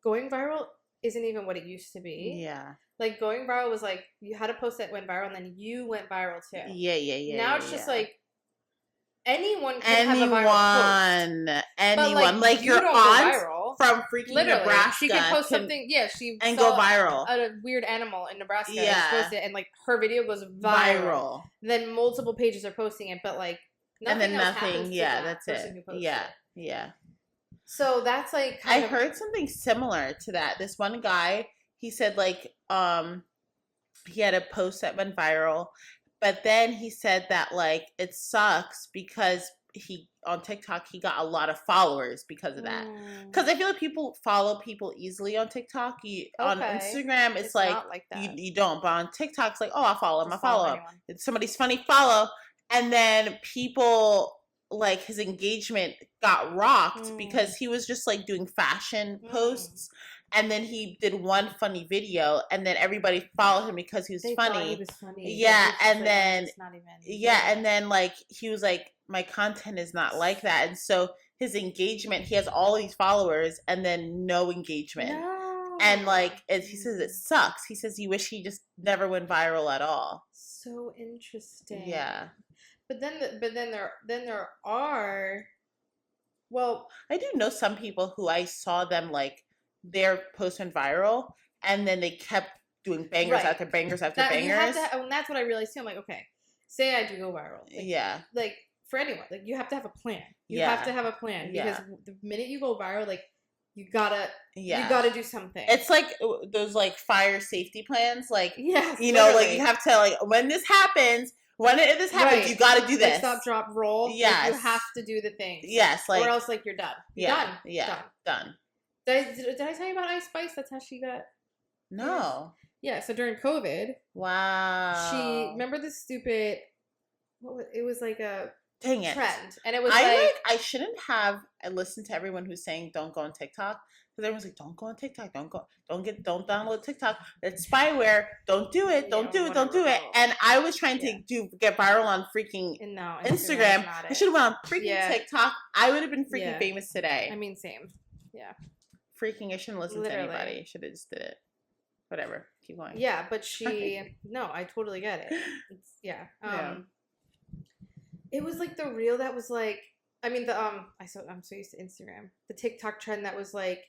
going viral isn't even what it used to be. Yeah. Like going viral was like, you had a post that went viral and then you went viral too. Yeah. Now it's just like, anyone can have a viral post. Anyone. Like your aunt from freaking Nebraska. She could post something, and go viral. A weird animal in Nebraska and post it, and like her video goes viral. Then multiple pages are posting it, but like nothing else happens to that's person it. Who Yeah. So that's like I heard something similar to that. This one guy, he said like he had a post that went viral. But then he said that, like, it sucks because on TikTok, he got a lot of followers because of that. Because I feel like people follow people easily on TikTok. On Instagram, it's like you don't. But on TikTok, it's like, oh, I'll follow him. I'll follow him. It's somebody's funny follow. And then people, like, his engagement got rocked because he was just, like, doing fashion posts. And then he did one funny video, and then everybody followed him because he was funny. He was funny. Yeah, and then and then like he was like, my content is not like that, and so his engagement, he has all these followers, and then no engagement. No. And like he says, it sucks. He says he wish he just never went viral at all. So interesting. Yeah. But then there are. Well, I do know some people who I saw them like. Their post went viral, and then they kept doing bangers after bangers after bangers. You have to, and that's what I realized too. I'm like, okay, say I do go viral. Like, like for anyone, like you have to have a plan. You have to have a plan because the minute you go viral, like you gotta do something. It's like those like fire safety plans, like like you have to like when this happens. When this happens, you got to do this. Like stop, drop, roll. Yes, like, you have to do the things. Yes, like or else like you're done. Done. Did I tell you about Ice Spice? That's how she got. No. Yeah. So during COVID. Wow. She remember the stupid. It was like a trend, and it was I shouldn't have listened to everyone who's saying don't go on TikTok because everyone's like don't go on TikTok, don't download TikTok. It's spyware. Don't do it. Don't do it. And I was trying to get viral on freaking Instagram. I should have went on freaking TikTok. I would have been freaking famous today. I mean, same. Yeah. Freaking, I shouldn't listen to anybody. Should have just did it. Whatever. Keep going. Yeah, but no, I totally get it. It's, it was like the reel that was like, I mean, I'm so used to Instagram. The TikTok trend that was like,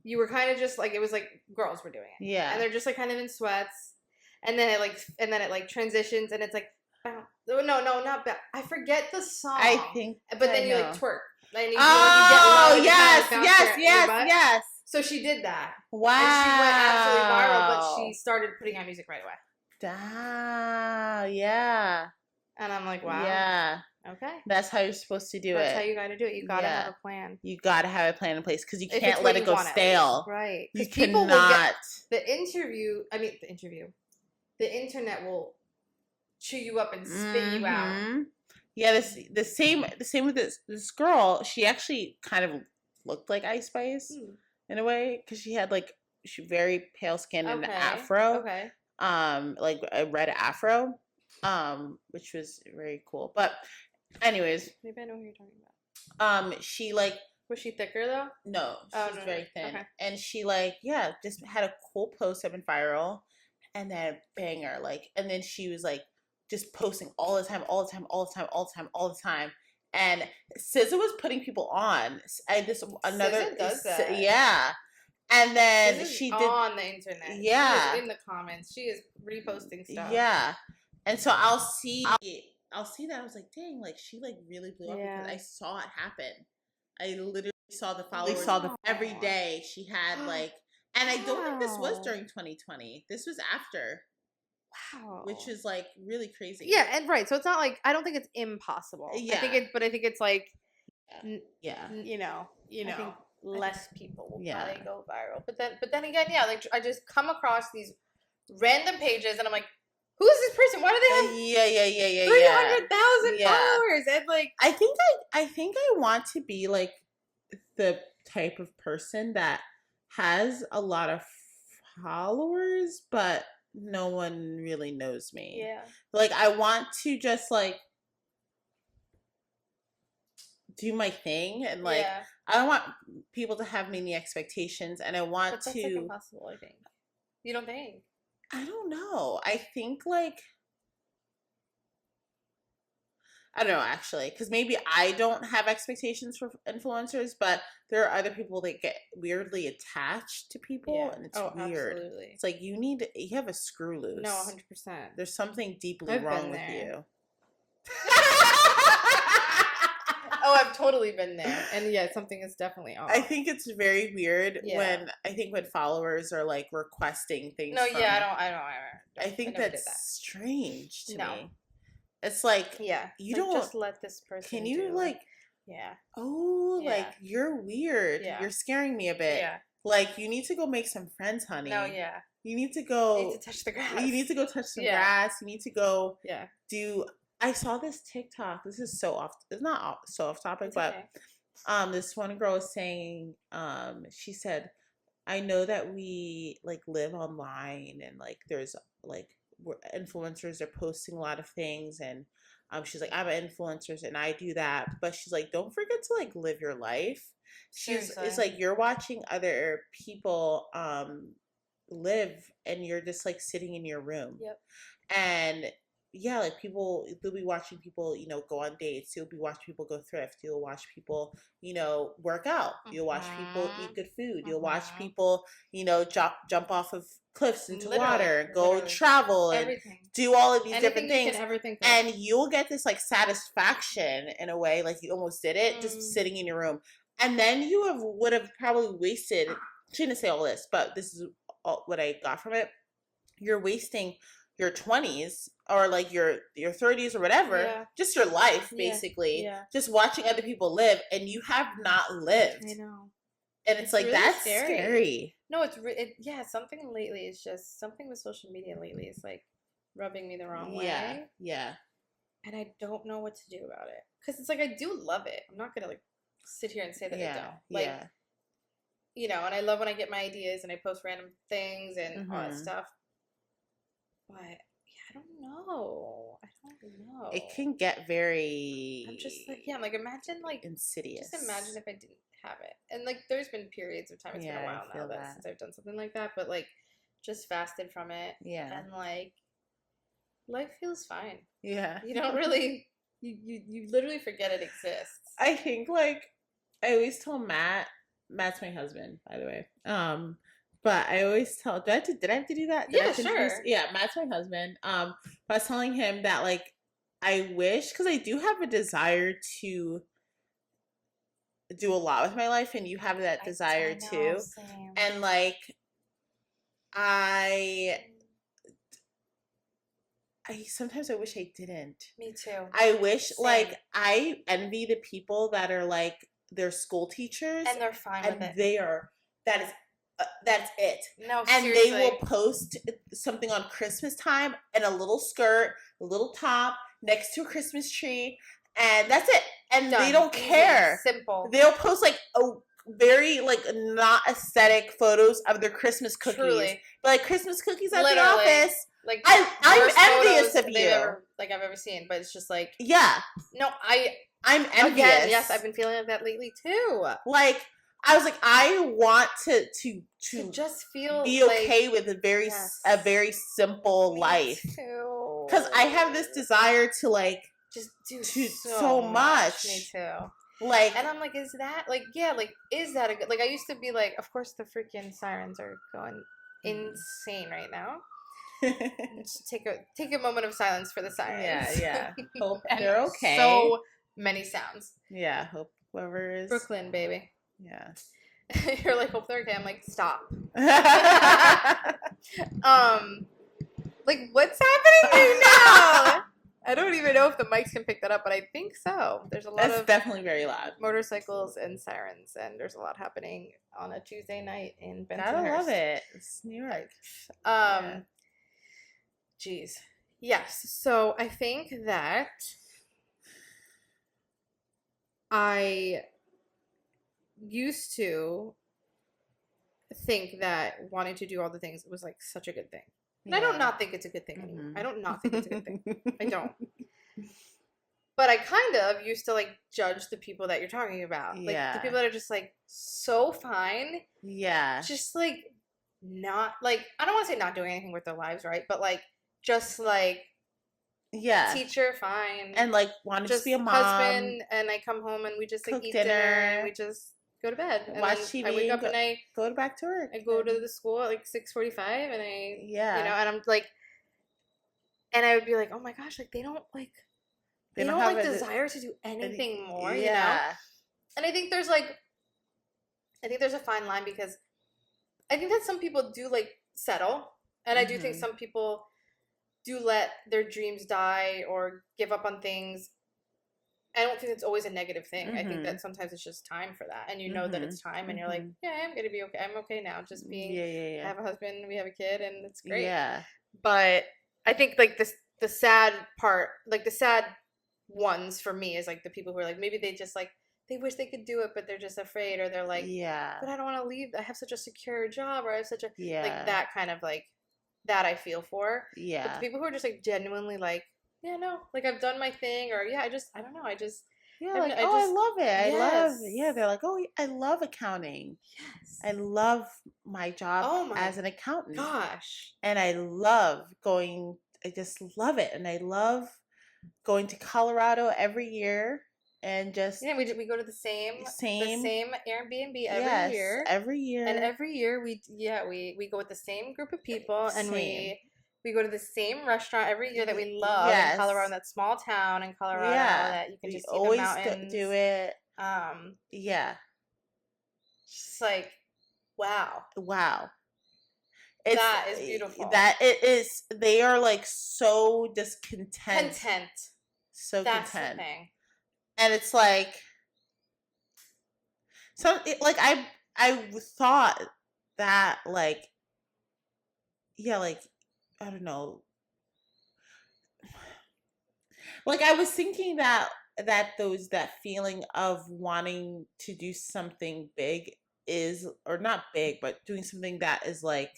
you were kind of just like, it was like girls were doing it. Yeah. And they're just like kind of in sweats. And then it transitions and it's like, no, not bad. I forget the song. I think. But then you like twerk. And you, yes. So she did that. Wow. And she went absolutely viral, but she started putting out music right away. Wow. Yeah. And I'm like, wow. Yeah. Okay. That's how you're supposed to do it. That's how you got to do it. You got to have a plan. You got to have a plan in place because you can't let it go stale. Right. You cannot. The internet will chew you up and spit you out. Yeah, the same with this girl. She actually kind of looked like Ice Spice in a way because she had like very pale skin and an afro. Okay. Like a red afro, which was very cool. But anyways, maybe I know who you're talking about. She like, was she thicker though? No, she's very thin. Okay. And she like, just had a cool post that went viral, and then banger like, and then she was like just posting all the time. And SZA was putting people on. SZA does that. Yeah. And then she did on the internet. Yeah. She is in the comments. She is reposting stuff. Yeah. And so I'll see that. I was like, dang, like she like really blew up because I saw it happen. I literally saw the followers every day. She had like, and I don't think this was during 2020. This was after. Wow. Which is like really crazy. Yeah, and right. So it's not like, I don't think it's impossible. Yeah. I think it's like, you know. I think less people will probably go viral. But then again, like I just come across these random pages and I'm like, who is this person? Why do they have 300,000 followers? And like, I think I want to be like the type of person that has a lot of followers, but no one really knows me. Yeah. Like I want to just like do my thing and like I don't want people to have many expectations, and I want that's like impossible, I think. You don't think? I don't know. I think like I don't know actually, because maybe I don't have expectations for influencers, but there are other people that get weirdly attached to people, and it's weird. Absolutely. It's like you have a screw loose. No, 100%. There's something deeply wrong with you. Oh, I've totally been there, and something is definitely off. I think it's very weird when followers are like requesting things. No, I don't. I think that's strange to me. It's like you don't just let this person. Can you like? Like you're weird. You're scaring me a bit. Yeah. Like you need to go make some friends, honey. No, yeah. You need to go. You need to touch the grass. You need to go touch some grass. You need to go. Do. I saw this TikTok. This is so off. It's not so off topic, but this one girl was saying, she said, "I know that we like live online and like there's like influencers are posting a lot of things, and she's like, I'm an influencer and I do that, but she's like, don't forget to like live your life. It's like you're watching other people live, and you're just like sitting in your room, and." Yeah, like people, they'll be watching people, go on dates. You'll be watching people go thrift. You'll watch people, work out. You'll watch people eat good food. You'll watch people, jump off of cliffs into water, go travel and do all of these different things. And you'll get this like satisfaction in a way, like you almost did it just sitting in your room. And then you would have probably wasted, shouldn't say all this, but this is what I got from it. You're wasting your 20s or like your 30s or whatever, just your life basically, just watching other people live, and you have not lived. I know. And it's like, really that's scary. No, something lately is just something with social media lately is like rubbing me the wrong way. Yeah. And I don't know what to do about it, because it's like I do love it. I'm not gonna like sit here and say that I don't. Like, and I love when I get my ideas and I post random things and all that stuff. But I don't know. It can get very. I'm just like, I'm like, imagine like insidious. Just imagine if I didn't have it. And like, there's been periods of time. It's been a while now since I've done something like that. But like, just fasted from it. Yeah. And like, life feels fine. Yeah. You don't really. You literally forget it exists. I think like I always tell Matt's my husband, by the way. But I always tell, did I have to do that? Sure. Yeah, Matt's my husband. But I was telling him that like I wish, because I do have a desire to do a lot with my life, and you have that desire too. Same. And like I sometimes I wish I didn't. Me too. I wish, like, I envy the people that are, like, they're school teachers. And they're fine with it. They are, that's it. No, and seriously. They will post something on Christmas time in a little skirt, a little top, next to a Christmas tree, and that's it. And Done. They don't care. Simple. They'll post, like, a very, like, not aesthetic photos of their Christmas cookies. Truly. But, like, Christmas cookies at the office. Like, I'm envious of you. I've ever seen, but it's just like, yeah. No, I'm envious. Again, yes, I've been feeling like that lately too. Like, I was like, I want to just feel be okay with a very simple life. Because I have this desire to, like, just do so much. Me too. Like, and I'm like, is that like, yeah, like, is that a good, like, I used to be like, of course the freaking sirens are going insane right now. Just take a moment of silence for the sirens. Yeah. Hope they're okay. So many sounds. Yeah, hope whoever is Brooklyn, baby. Yeah. You're like, hope they're okay. I'm like, stop. Like, what's happening right now? I don't even know if the mics can pick that up, but I think so. There's a lot of definitely very loud motorcycles and sirens, and there's a lot happening on a Tuesday night in Bensonhurst. I love it. It's New York. Jeez. Yes. So I think that I used to think that wanting to do all the things was like such a good thing. And I don't not think it's a good thing anymore. I don't not think it's a good thing. I don't. But I kind of used to, like, judge the people that you're talking about. Like, the people that are just, like, so fine. Yeah. Just, like, not, like, I don't want to say not doing anything with their lives, right? But, like, just, like, teacher, fine. And, like, want to just be a mom. Husband, and I come home and we just, like, eat dinner. And we just go to bed. And watch TV. I wake up and I go back to work. I go to the school at like 6:45 and and I'm like, and I would be like, oh my gosh, like they don't like desire to do anything more, you know? And I think there's a fine line because I think that some people do like settle, and I do think some people do let their dreams die or give up on things. I don't think it's always a negative thing. I think that sometimes it's just time for that. And you know that it's time and you're like, yeah, I'm going to be okay. I'm okay now. Just being, I have a husband, we have a kid, and it's great. Yeah. But I think like the sad part, like the sad ones for me is like the people who are like, maybe they just like, they wish they could do it, but they're just afraid, or they're like, but I don't want to leave. I have such a secure job, or I have such a, like that kind of like, that I feel for. Yeah. But the people who are just like genuinely like, yeah, no, like I've done my thing, or I don't know, I just I love it. They're like, oh, I love accounting. Yes, I love my job as an accountant. Gosh, and I love going. I just love it, and I love going to Colorado every year, and just we go to the same Airbnb every year, and every year we go with the same group of people, and we go to the same restaurant every year that we love in Colorado, in that small town in Colorado that you can just see the mountains. Do it. Just like, wow. That is beautiful. That it is. They are like so discontent. So that's content. The thing. And it's like, like I thought that like, like, I don't know. Like I was thinking that feeling of wanting to do something big is, or not big, but doing something that is like,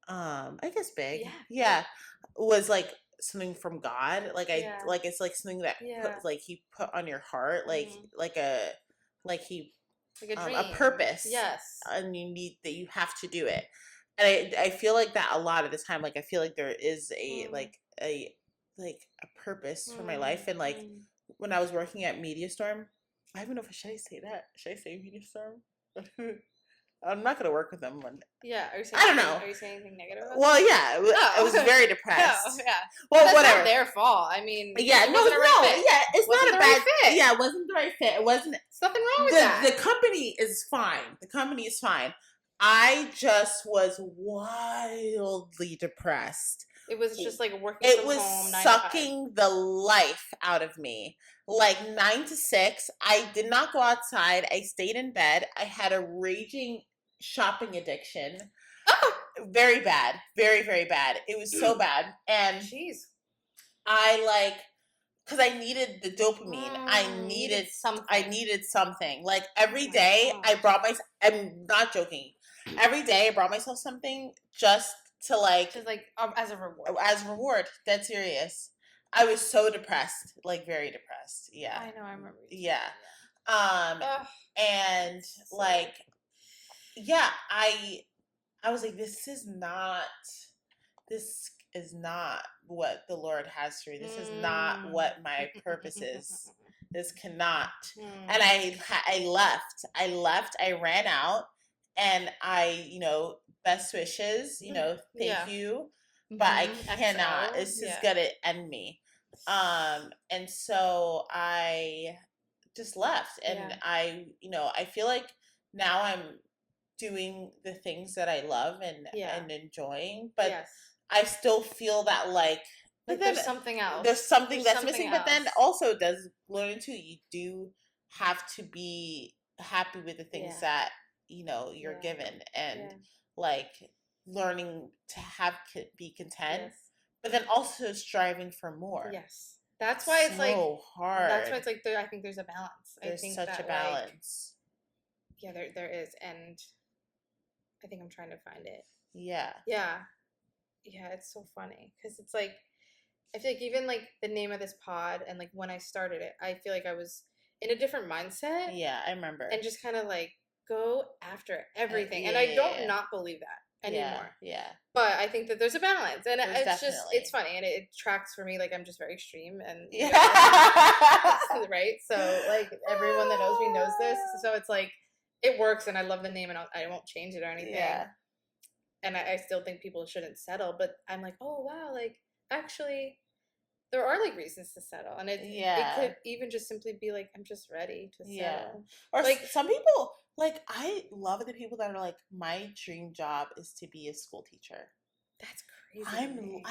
I guess big. Yeah. Was like something from God. Like like it's like something that he put on your heart, like a dream. A purpose. Yes. And you have to do it. And I feel like that a lot of the time. Like I feel like there is a a purpose for my life. And like when I was working at Media Storm, I don't know if should I say that. Should I say Media Storm? I'm not gonna work with them one day. Yeah, I don't know. Are you saying anything negative? Well, yeah, I was very depressed. Yeah. Well, that's whatever. Not their fault. I mean, it's not it's wasn't not a bad fit. Yeah, it wasn't the right fit. It wasn't. There's nothing wrong with that. The company is fine. I just was wildly depressed. It was just like working from home. It was sucking the life out of me. Like 9 to 6, I did not go outside. I stayed in bed. I had a raging shopping addiction. Very bad. Very, very bad. It was so bad. And jeez. I because I needed the dopamine. I needed something. Like every day I'm not joking. Every day I brought myself something just to as a reward. As a reward. Dead serious. I was so depressed. Like very depressed. Yeah. I know, I remember. Yeah. And I was like, this is not what the Lord has for me. This is not what my purpose is. This cannot. And I left. I ran out, and best wishes, thank you, but I cannot. XO, it's just gonna end me. And so I just left, and I feel like now I'm doing the things that I love and enjoying, but I still feel that there's something else. There's something that's missing, else. But then also does learning too. You do have to be happy with the things that you're given, and learning to be content, but then also striving for more. Yes, that's why it's so hard. That's why it's I think there's a balance. There's such a balance. There is, and I think I'm trying to find it. Yeah. It's so funny because it's I feel like even the name of this pod and when I started it, I feel like I was in a different mindset. Yeah, I remember. And just kind of go after everything, and I don't not believe that anymore. Yeah. But I think that there's a balance, and it's funny, and it tracks for me. I'm just very extreme, and right. So everyone that knows me knows this. So it's it works, and I love the name, and I won't change it or anything. Yeah. And I still think people shouldn't settle, but I'm oh wow, actually, there are reasons to settle, and it could even just simply be I'm just ready to settle. Yeah. Or some people I love the people that are my dream job is to be a school teacher. That's crazy.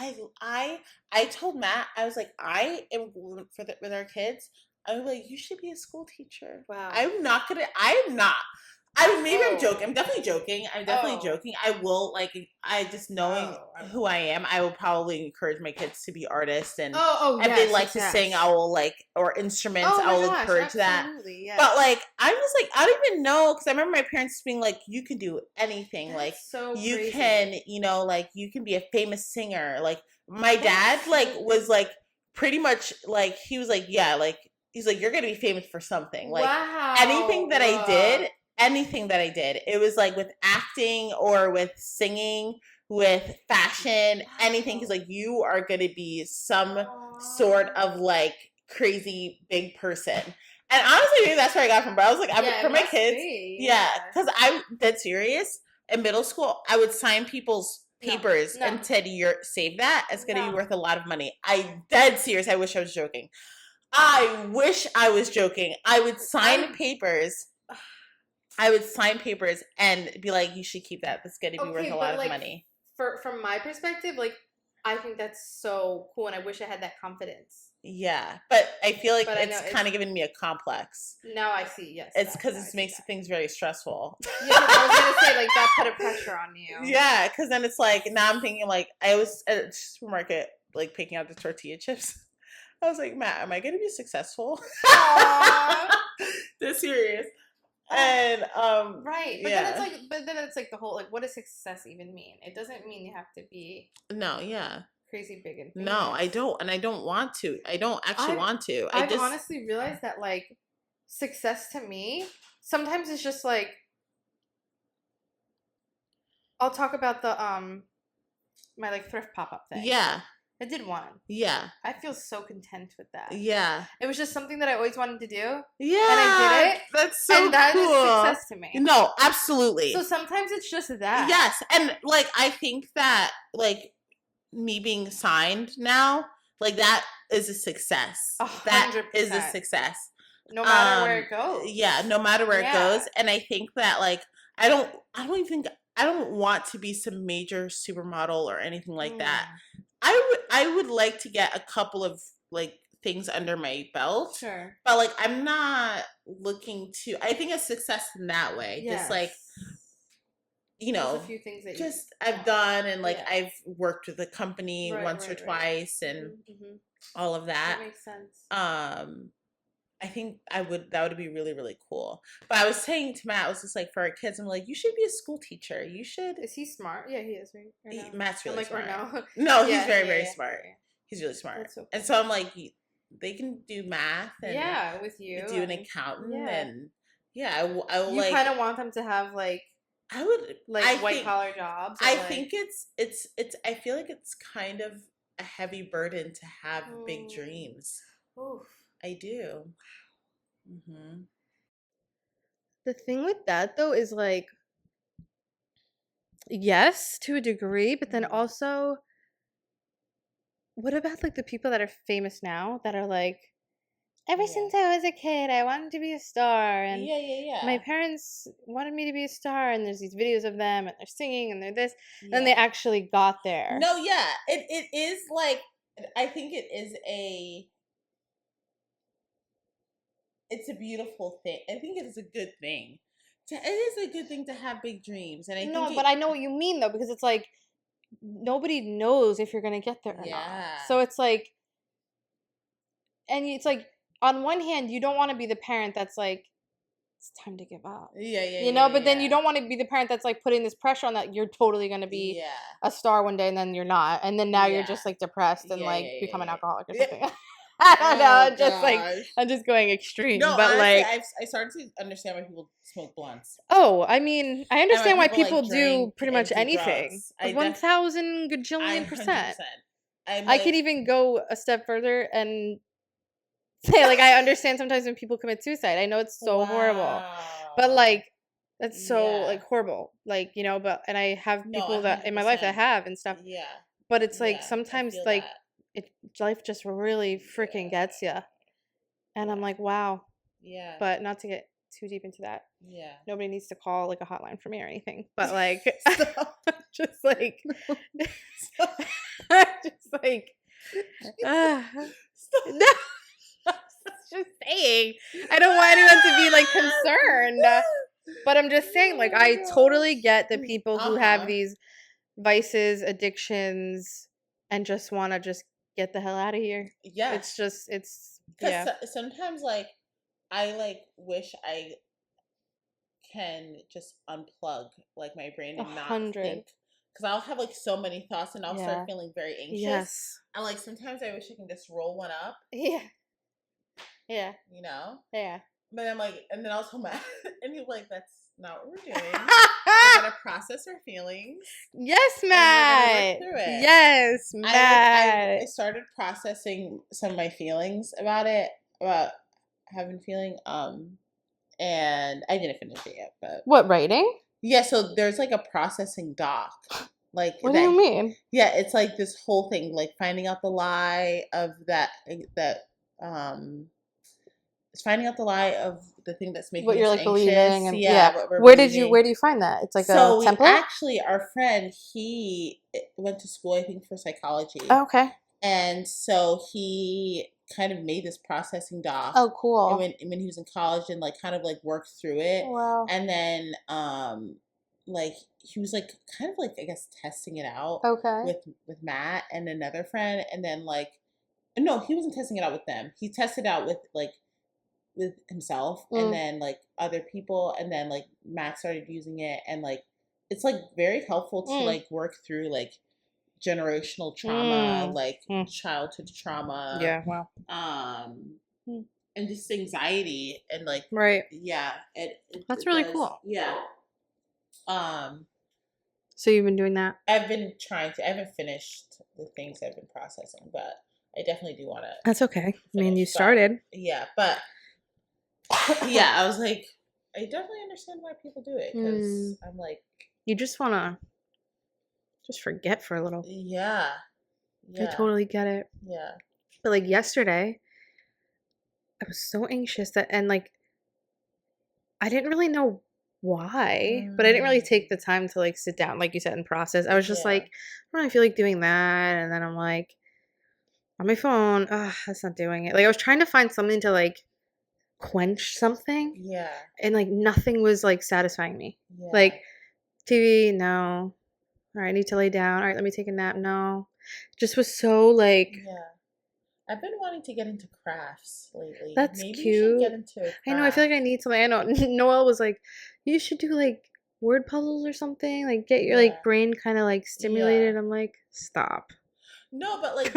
I told Matt, I was I am with our kids. I was you should be a school teacher. Wow. I'm not. I'm joking. I'm definitely joking. I will I just knowing who I am, I will probably encourage my kids to be artists, and if they like to sing, I will or instruments, I will encourage that. Yes. But I'm just I don't even know, because I remember my parents being you can do anything. So you crazy. Can you can be a famous singer. My dad was pretty much he was he's you're gonna be famous for something. Wow. Anything that I did, it was with acting or with singing, with fashion, anything. He's you are gonna be some sort of crazy big person. And honestly, maybe that's where I got from. But I was for my kids, because I'm dead serious. In middle school, I would sign people's papers and said, save that. It's gonna be worth a lot of money. I dead serious. I wish I was joking. I would sign papers. And be you should keep that. That's going to be worth a lot of money. From my perspective, I think that's so cool, and I wish I had that confidence. Yeah, but I feel it's kind of giving me a complex. Now I see, yes. It's because it makes things very stressful. Yeah, I was going to say, that put a pressure on you. Yeah, because then it's now I'm thinking, I was at a supermarket, picking out the tortilla chips. I was Matt, am I going to be successful? That's serious. And right, but then it's the whole what does success even mean? It doesn't mean you have to be crazy big and famous. No, I don't, and I don't want to. I don't actually want to. I've honestly realized that success to me sometimes it's just I'll talk about the my thrift pop-up thing. Yeah. I did one. Yeah. I feel so content with that. Yeah. It was just something that I always wanted to do. Yeah. And I did it. That's so cool. And that is success to me. No, absolutely. So sometimes it's just that. Yes. And I think that me being signed now, that is a success. 100%. That is a success. No matter where it goes. Yeah, no matter where it goes. And I think that I don't want to be some major supermodel or anything like that. I would like to get a couple of like things under my belt. Sure. But like I'm not looking to I think a success in that way. Yes. Just like there's a few things that just I've done and like I've worked with a company once or twice and all of that. That makes sense. I think that would be really, really cool. But I was saying to Matt, I was just like, for our kids, I'm like, you should be a school teacher. You should. Is he smart? Yeah, he is, right? No? Matt's really smart. No, no he's very, very smart. He's really smart. So cool. And so I'm like, they can do math and with you. Do an accountant and I will you kind of want them to have like I would like white collar jobs. I think it's I feel like it's kind of a heavy burden to have big dreams. Oof. I do. Mm-hmm. The thing with that though is like, yes, to a degree, but then also, what about like the people that are famous now that are like, ever since I was a kid, I wanted to be a star, and my parents wanted me to be a star, and there's these videos of them, and they're singing, and they're this, and then they actually got there. No, it is like, I think it is it's a beautiful thing. I think it is a good thing. It is a good thing to have big dreams, and but I know what you mean though, because it's like nobody knows if you're gonna get there or not. So it's like, and it's like on one hand you don't want to be the parent that's like, it's time to give up. You know, but then you don't want to be the parent that's like putting this pressure on that you're totally gonna be a star one day, and then you're not, and then now you're just like depressed and like become an alcoholic or something. I don't know. Just like I'm just going extreme, but honestly, like I started to understand why people smoke blunts. Oh, I mean, I understand why people like do pretty much anything. 1,000 gajillion %. I could even go a step further and say, like, I understand sometimes when people commit suicide. I know it's so horrible, but like, that's so like horrible. Like, you know, but and I have people that in my life that have and stuff. Yeah. But it's like sometimes like. Life just really freaking gets you, and I'm like, wow. Yeah. But not to get too deep into that. Yeah. Nobody needs to call like a hotline for me or anything. But like, just like, just like, no. Just saying. I don't want anyone to be like concerned, but I'm just saying, like, I totally get the people who have these vices, addictions, and just want to just get the hell out of here. Yeah. It's sometimes like I like wish I can just unplug like my brain and not think, because I'll have like so many thoughts and I'll start feeling very anxious. Yes. And like sometimes I wish I can just roll one up. Yeah. Yeah. You know? Yeah. But I'm like, and then I'll tell Matt, and he's like, that's not what we're doing. We're gonna process our feelings. Yes, Matt. Yes, Matt. I started processing some of my feelings about it, about having feeling. And I didn't finish it yet. But what, writing? Yeah. So there's like a processing doc. Like, what do you mean? Yeah, it's like this whole thing, like finding out the lie of that. It's finding out the lie of the thing that's making what you're like anxious. Believing and where do you find that? It's like a template? Actually, our friend, he went to school, I think, for psychology. Oh, okay. And so he kind of made this processing doc. Oh, cool. And when he was in college, and like kind of like worked through it. Wow. And then like he was like kind of like, I guess, testing it out. Okay. With Matt and another friend, and then like no, he wasn't testing it out with them. He tested out with himself and then like other people, and then like Matt started using it, and like it's like very helpful to like work through like generational trauma, like childhood trauma. Yeah, wow. And just anxiety and like that's really cool. Yeah. So you've been doing that? I've been trying to. I haven't finished the things I've been processing, but I definitely do want to. That's okay. I mean, you started. Yeah, but yeah, I was like, I definitely understand why people do it, because I'm like, you just want to just forget for a little. Yeah. I totally get it. Yeah. But like yesterday, I was so anxious and like I didn't really know why? But I didn't really take the time to like sit down, like you said, and process. I was just like, I don't feel like doing that. And then I'm like, on my phone, that's not doing it. Like I was trying to find something to like quench something. Yeah. And like nothing was like satisfying me. Yeah. Like TV, no. All right, I need to lay down. All right, let me take a nap. No. Just was so like. Yeah. I've been wanting to get into crafts lately. That's Maybe cute. you should get into a craft. I know. I feel like I need something. I know. Noelle was like, you should do like word puzzles or something. Like get your like brain kind of like stimulated. I'm like, stop. No, but like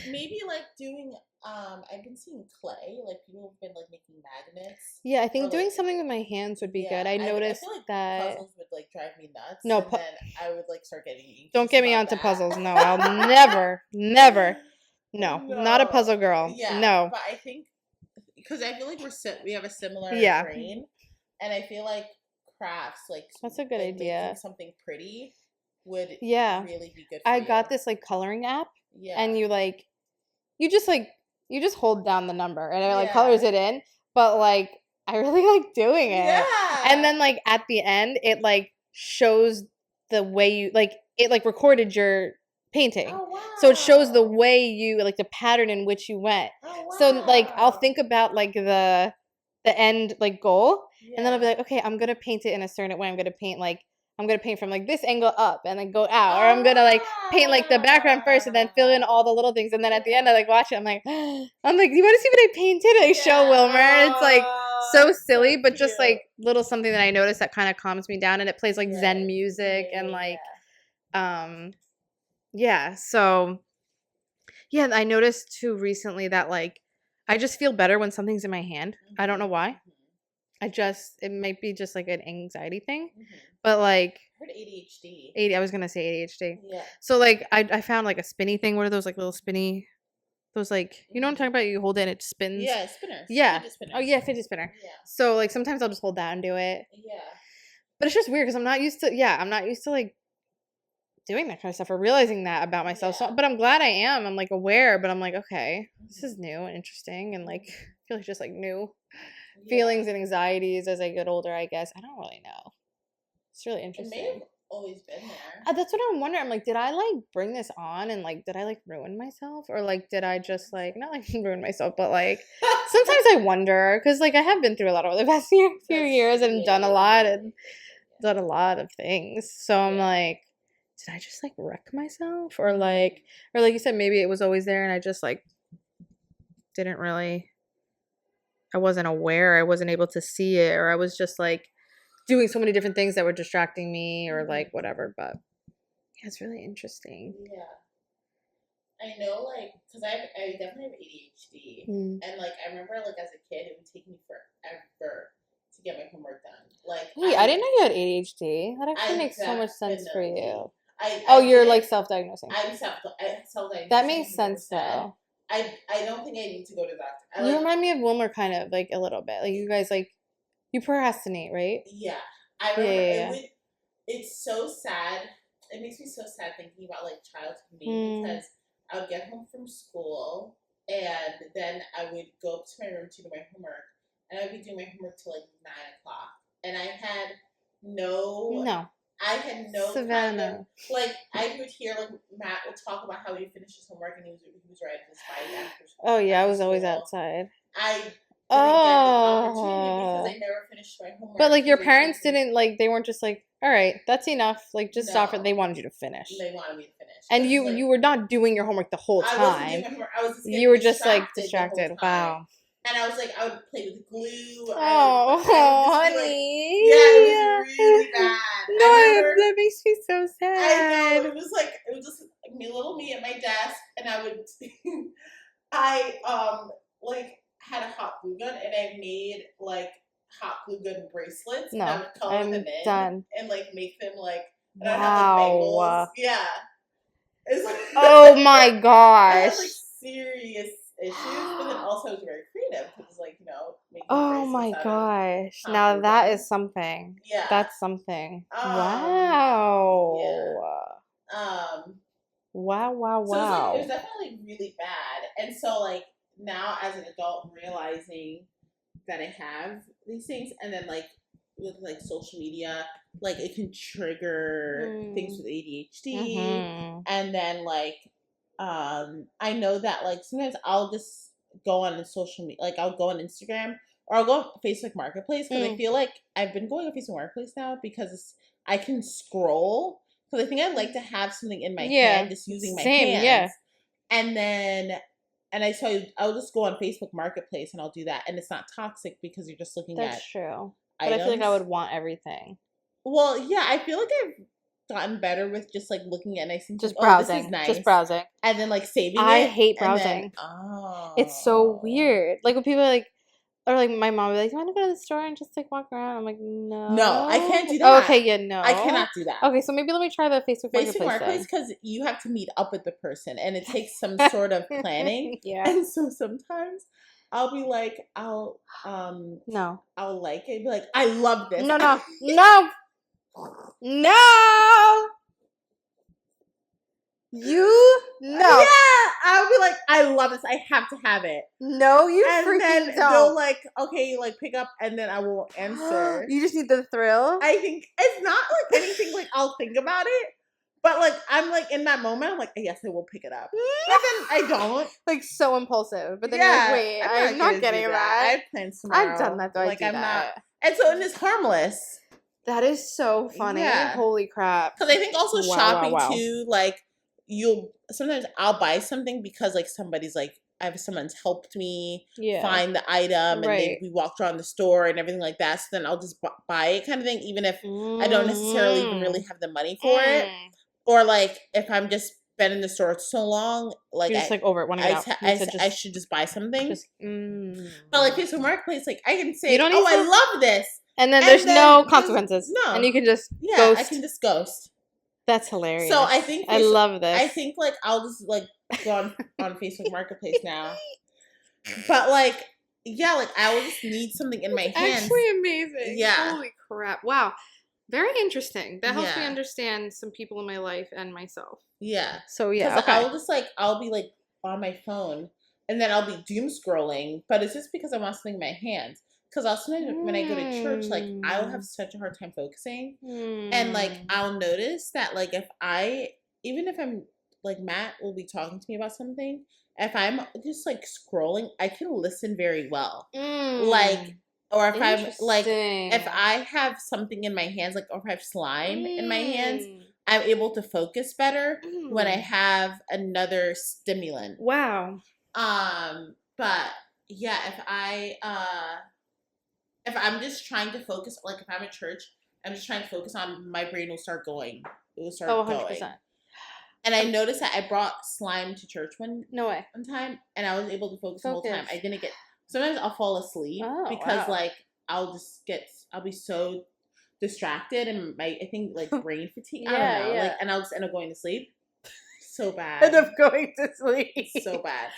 maybe like doing. I've been seeing clay. Like people have been like making magnets. Yeah, I think doing something with my hands would be good. I noticed I feel like that puzzles would like drive me nuts. No, and then I would like start getting anxious. Don't get me onto puzzles. No, I'll never. No, not a puzzle girl. Yeah, no. But I think because I feel like we have a similar brain, and I feel like crafts like that's a good idea. Making something pretty would really be good. I got this like coloring app, and you just hold down the number and it like colors it in. But like I really like doing it. Yeah. And then like at the end, it like shows the way you like it like recorded your painting. Oh, wow. So it shows the way you like the pattern in which you went. Oh, wow. So like I'll think about like the end like goal and then I'll be like, okay, I'm gonna paint it in a certain way. I'm gonna paint from like this angle up and then go out, or I'm gonna like paint like the background first and then fill in all the little things, and then at the end I like watch it. I'm like, you want to see what I painted? I show Wilmer. It's like so silly, but just like little something that I noticed that kind of calms me down, and it plays like Zen music and like, So I noticed too recently that like I just feel better when something's in my hand. I don't know why. It might be just like an anxiety thing, but like I heard ADHD. I was gonna say ADHD. Yeah. So like I found like a spinny thing. What are those like little spinny? Those like you know what I'm talking about? You hold it and it spins. Yeah, spinners. Yeah. Fidget spinner. Oh yeah, fidget spinner. Yeah. So like sometimes I'll just hold that and do it. Yeah. But it's just weird because I'm not used to like doing that kind of stuff or realizing that about myself. Yeah. So, but I'm glad I am. I'm like aware, but I'm like okay, this is new and interesting and like I feel like just like new. Feelings and anxieties as I get older, I guess. I don't really know. It's really interesting. It may have always been there. That's what I'm wondering. I'm like, did I like bring this on and like, did I like ruin myself? Or like, did I just like, not like ruin myself, but like, sometimes I wonder because like I have been through a lot over the past few years and done a lot of things. So I'm like, did I just like wreck myself? Or like you said, maybe it was always there and I just like didn't really. I wasn't aware, I wasn't able to see it, or I was just like doing so many different things that were distracting me or like whatever, but it's really interesting. Yeah. I know like, cause I definitely have ADHD and like, I remember like as a kid, it would take me forever to get my homework done. Like, wait, I didn't know you had ADHD. That actually makes so much sense for you. You're like self-diagnosing. I'm self-diagnosing. That makes sense though. I don't think I need to go to the doctor. You remind me of Wilmer kind of like a little bit. Like you guys like you procrastinate, right? Yeah. I remember it's so sad. It makes me so sad thinking about like childhood me because I would get home from school and then I would go up to my room to do my homework and I would be doing my homework till like 9 o'clock. And I had no Savannah. kind of, like I would hear like Matt would talk about how he finished his homework and he was riding his bike after school. Oh yeah, I was always outside. I didn't get the opportunity because I never finished my homework. But like your parents didn't like they weren't just like, all right, that's enough. Like just stop it. They wanted you to finish. They wanted me to finish. And you were not doing your homework the whole time. I wasn't doing my homework. I was you were just like distracted. Wow. And I was like, I would play with glue. Honey. Yeah, it was really bad. No, that makes me so sad. I know. It was just me, little me at my desk, and I would, like had a hot glue gun, and I made like hot glue gun bracelets. No, and I would color them in done. and like make them like. And wow. I had like bangles. Yeah. It's like, oh my gosh. I had like serious issues, but then also I was very creative because, like, you know, making oh my gosh! Now that is something. Yeah, that's something. Wow. Yeah. Wow. So it was definitely really bad, and so like now as an adult, realizing that I have these things, and then like with like social media, like it can trigger things with ADHD, and then like I know that like sometimes I'll just go on social media, like I'll go on Instagram or I'll go on Facebook Marketplace because I feel like I've been going on Facebook Marketplace now because I can scroll because I think I like to have something in my hand, just using my hands, and then. And I'll just go on Facebook Marketplace and I'll do that. And it's not toxic because you're just looking at. That's true. But I feel like I would want everything. Well, yeah, I feel like I've gotten better with just like looking at nice things. Just browsing. This is nice. Just browsing. And then like saving it. I hate browsing. It's so weird. Like when people are like, or like my mom would be like, you want to go to the store and just like walk around? I'm like, no. No, I can't do that. Oh, okay, yeah, no. I cannot do that. Okay, so maybe let me try the Facebook Marketplace because you have to meet up with the person and it takes some sort of planning. Yeah. And so sometimes I'll be like, I'll like it. Be like, I love this. No. Yeah, I'll be like, I love this. I have to have it. No, you and freaking then don't. They'll like, okay, like pick up, and then I won't answer. You just need the thrill. I think it's not like anything. Like I'll think about it, but like I'm like in that moment, I'm like, yes, I will pick it up. But then I don't. Like so impulsive. But then you're like, wait, I'm not getting that. I have plans tomorrow. I've done that though. Like I'm not. And so it's harmless. That is so funny. Yeah. Holy crap. Because I think also shopping too, like. Sometimes I'll buy something because like somebody's like someone's helped me find the item and we walked around the store and everything like that. So then I'll just buy it kind of thing, even if I don't necessarily even really have the money for it. Or like if I'm just been in the store so long, like you're just like over it. I should just buy something. But like Facebook Marketplace, like I can say, I love this, and then there's no consequences. No, and you can just ghost. I can just ghost. That's hilarious. So I think I love this. I think like I'll just like go on Facebook Marketplace now. But like yeah, like I will just need something in my hands. Actually amazing. Yeah. Holy crap. Wow. Very interesting. That helps me understand some people in my life and myself. Yeah. So yeah. Okay. I'll be like on my phone and then I'll be doom scrolling, but it's just because I want something in my hands. Because also when I go to church, like I'll have such a hard time focusing, and like I'll notice that like even if I'm like Matt will be talking to me about something, if I'm just like scrolling, I can listen very well, like or if I'm like if I have something in my hands, like or if I have slime in my hands, I'm able to focus better when I have another stimulant. Wow. But yeah, if I'm just trying to focus, like if I'm at church, I'm just trying to focus on my brain will start going. It will start going. And I noticed that I brought slime to church one time, and I was able to focus the whole time. I didn't get. Sometimes I'll fall asleep because like I'll be so distracted and I think like brain fatigue. I don't know. Like, and I'll just end up going to sleep. So bad. End up going to sleep. So bad.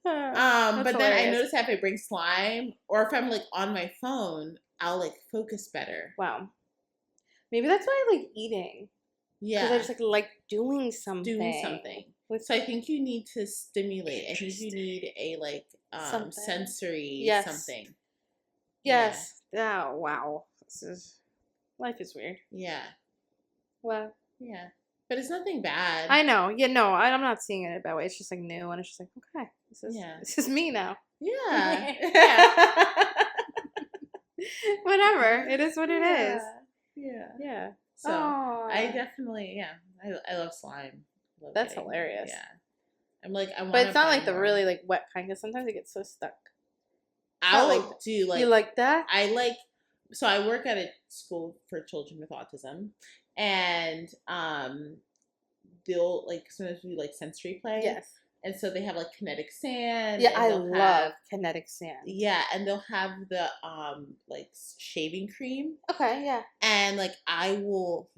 But hilarious. Then I notice that if I bring slime or if I'm like on my phone, I'll like focus better. Wow. Maybe that's why I like eating. Yeah. Because I just like doing something. So I think you need to stimulate. I think you need a like sensory something. Yes. Yeah. Oh, wow. Life is weird. Yeah. Well. Yeah. But it's nothing bad. I know. Yeah, no, I'm not seeing it that way. It's just like new, and it's just like, okay, this is me now. Yeah. Whatever. It is what it is. Yeah. Yeah. So I definitely, I love slime. That's hilarious. Yeah. I'm like, but it's not like the really like wet kind, because sometimes it gets so stuck. Do like you like that? So I work at a school for children with autism. And they'll like sometimes do like sensory play. Yes. And so they have like kinetic sand. Yeah, I love kinetic sand. Yeah, and they'll have the like shaving cream. Okay, yeah. And like I will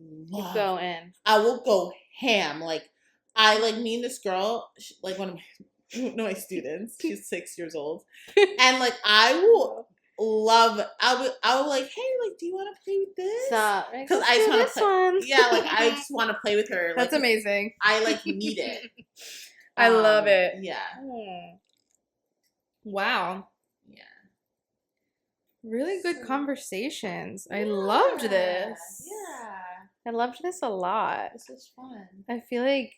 go in. I will go ham. Like I like me and this girl, like one of my students. She's 6 years old, and like I will. I'll like, hey, like, do you want to play with this? Stop. Because I just want to play. One. Yeah, like I just want to play with her. That's like, amazing. I like need it. I love it. Yeah. Wow. Yeah. Really good conversations. I loved this. Yeah. I loved this a lot. This was fun. I feel like,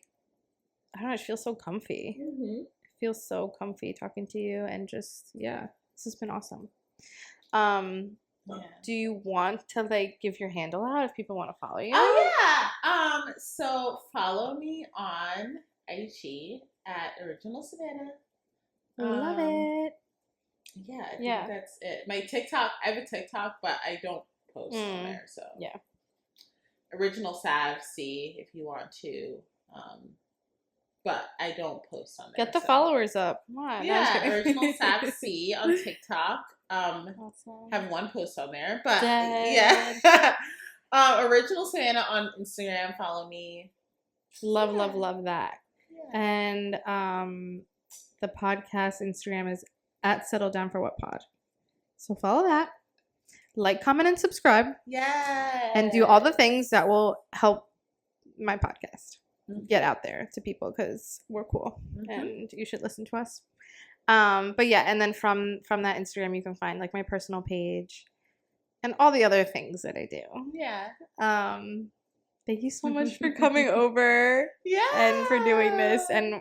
I don't know, it feels so comfy. Mm-hmm. It feels so comfy talking to you and just, yeah, this has been awesome. Do you want to like give your handle out if people want to follow you? Oh yeah. So follow me on IG at Original Savannah. Love it. Yeah, I think that's it. My TikTok, I have a TikTok, but I don't post on there. So yeah, Original Sav C if you want to. But I don't post on there. Get the followers up. Come on. Yeah, Original Sav C on TikTok. Awesome. Have one post on there, but yeah. Original Savannah on Instagram. Follow me. Love that. Yeah. And the podcast Instagram is at Settle Down for What Pod. So follow that. Like, comment, and subscribe. Yeah. And do all the things that will help my podcast get out there to people because we're cool and you should listen to us. But yeah, and then from that Instagram you can find like my personal page and all the other things that I do. Yeah. Thank you so much for coming over. Yeah. And for doing this. And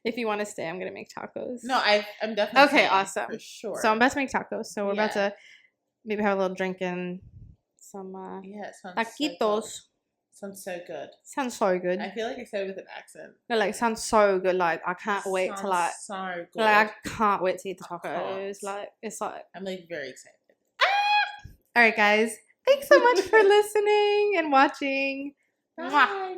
if you want to stay, I'm gonna make tacos. No, I'm definitely okay. Awesome. For sure. So I'm about to make tacos. So we're about to maybe have a little drink and some taquitos. So sounds so good. Sounds so good. I feel like I said it with an accent. No, like sounds so good. Like I can't wait to like. So good. Like I can't wait to eat the tacos. Like it's like I'm like very excited. All right, guys. Thanks so much for listening and watching. Bye.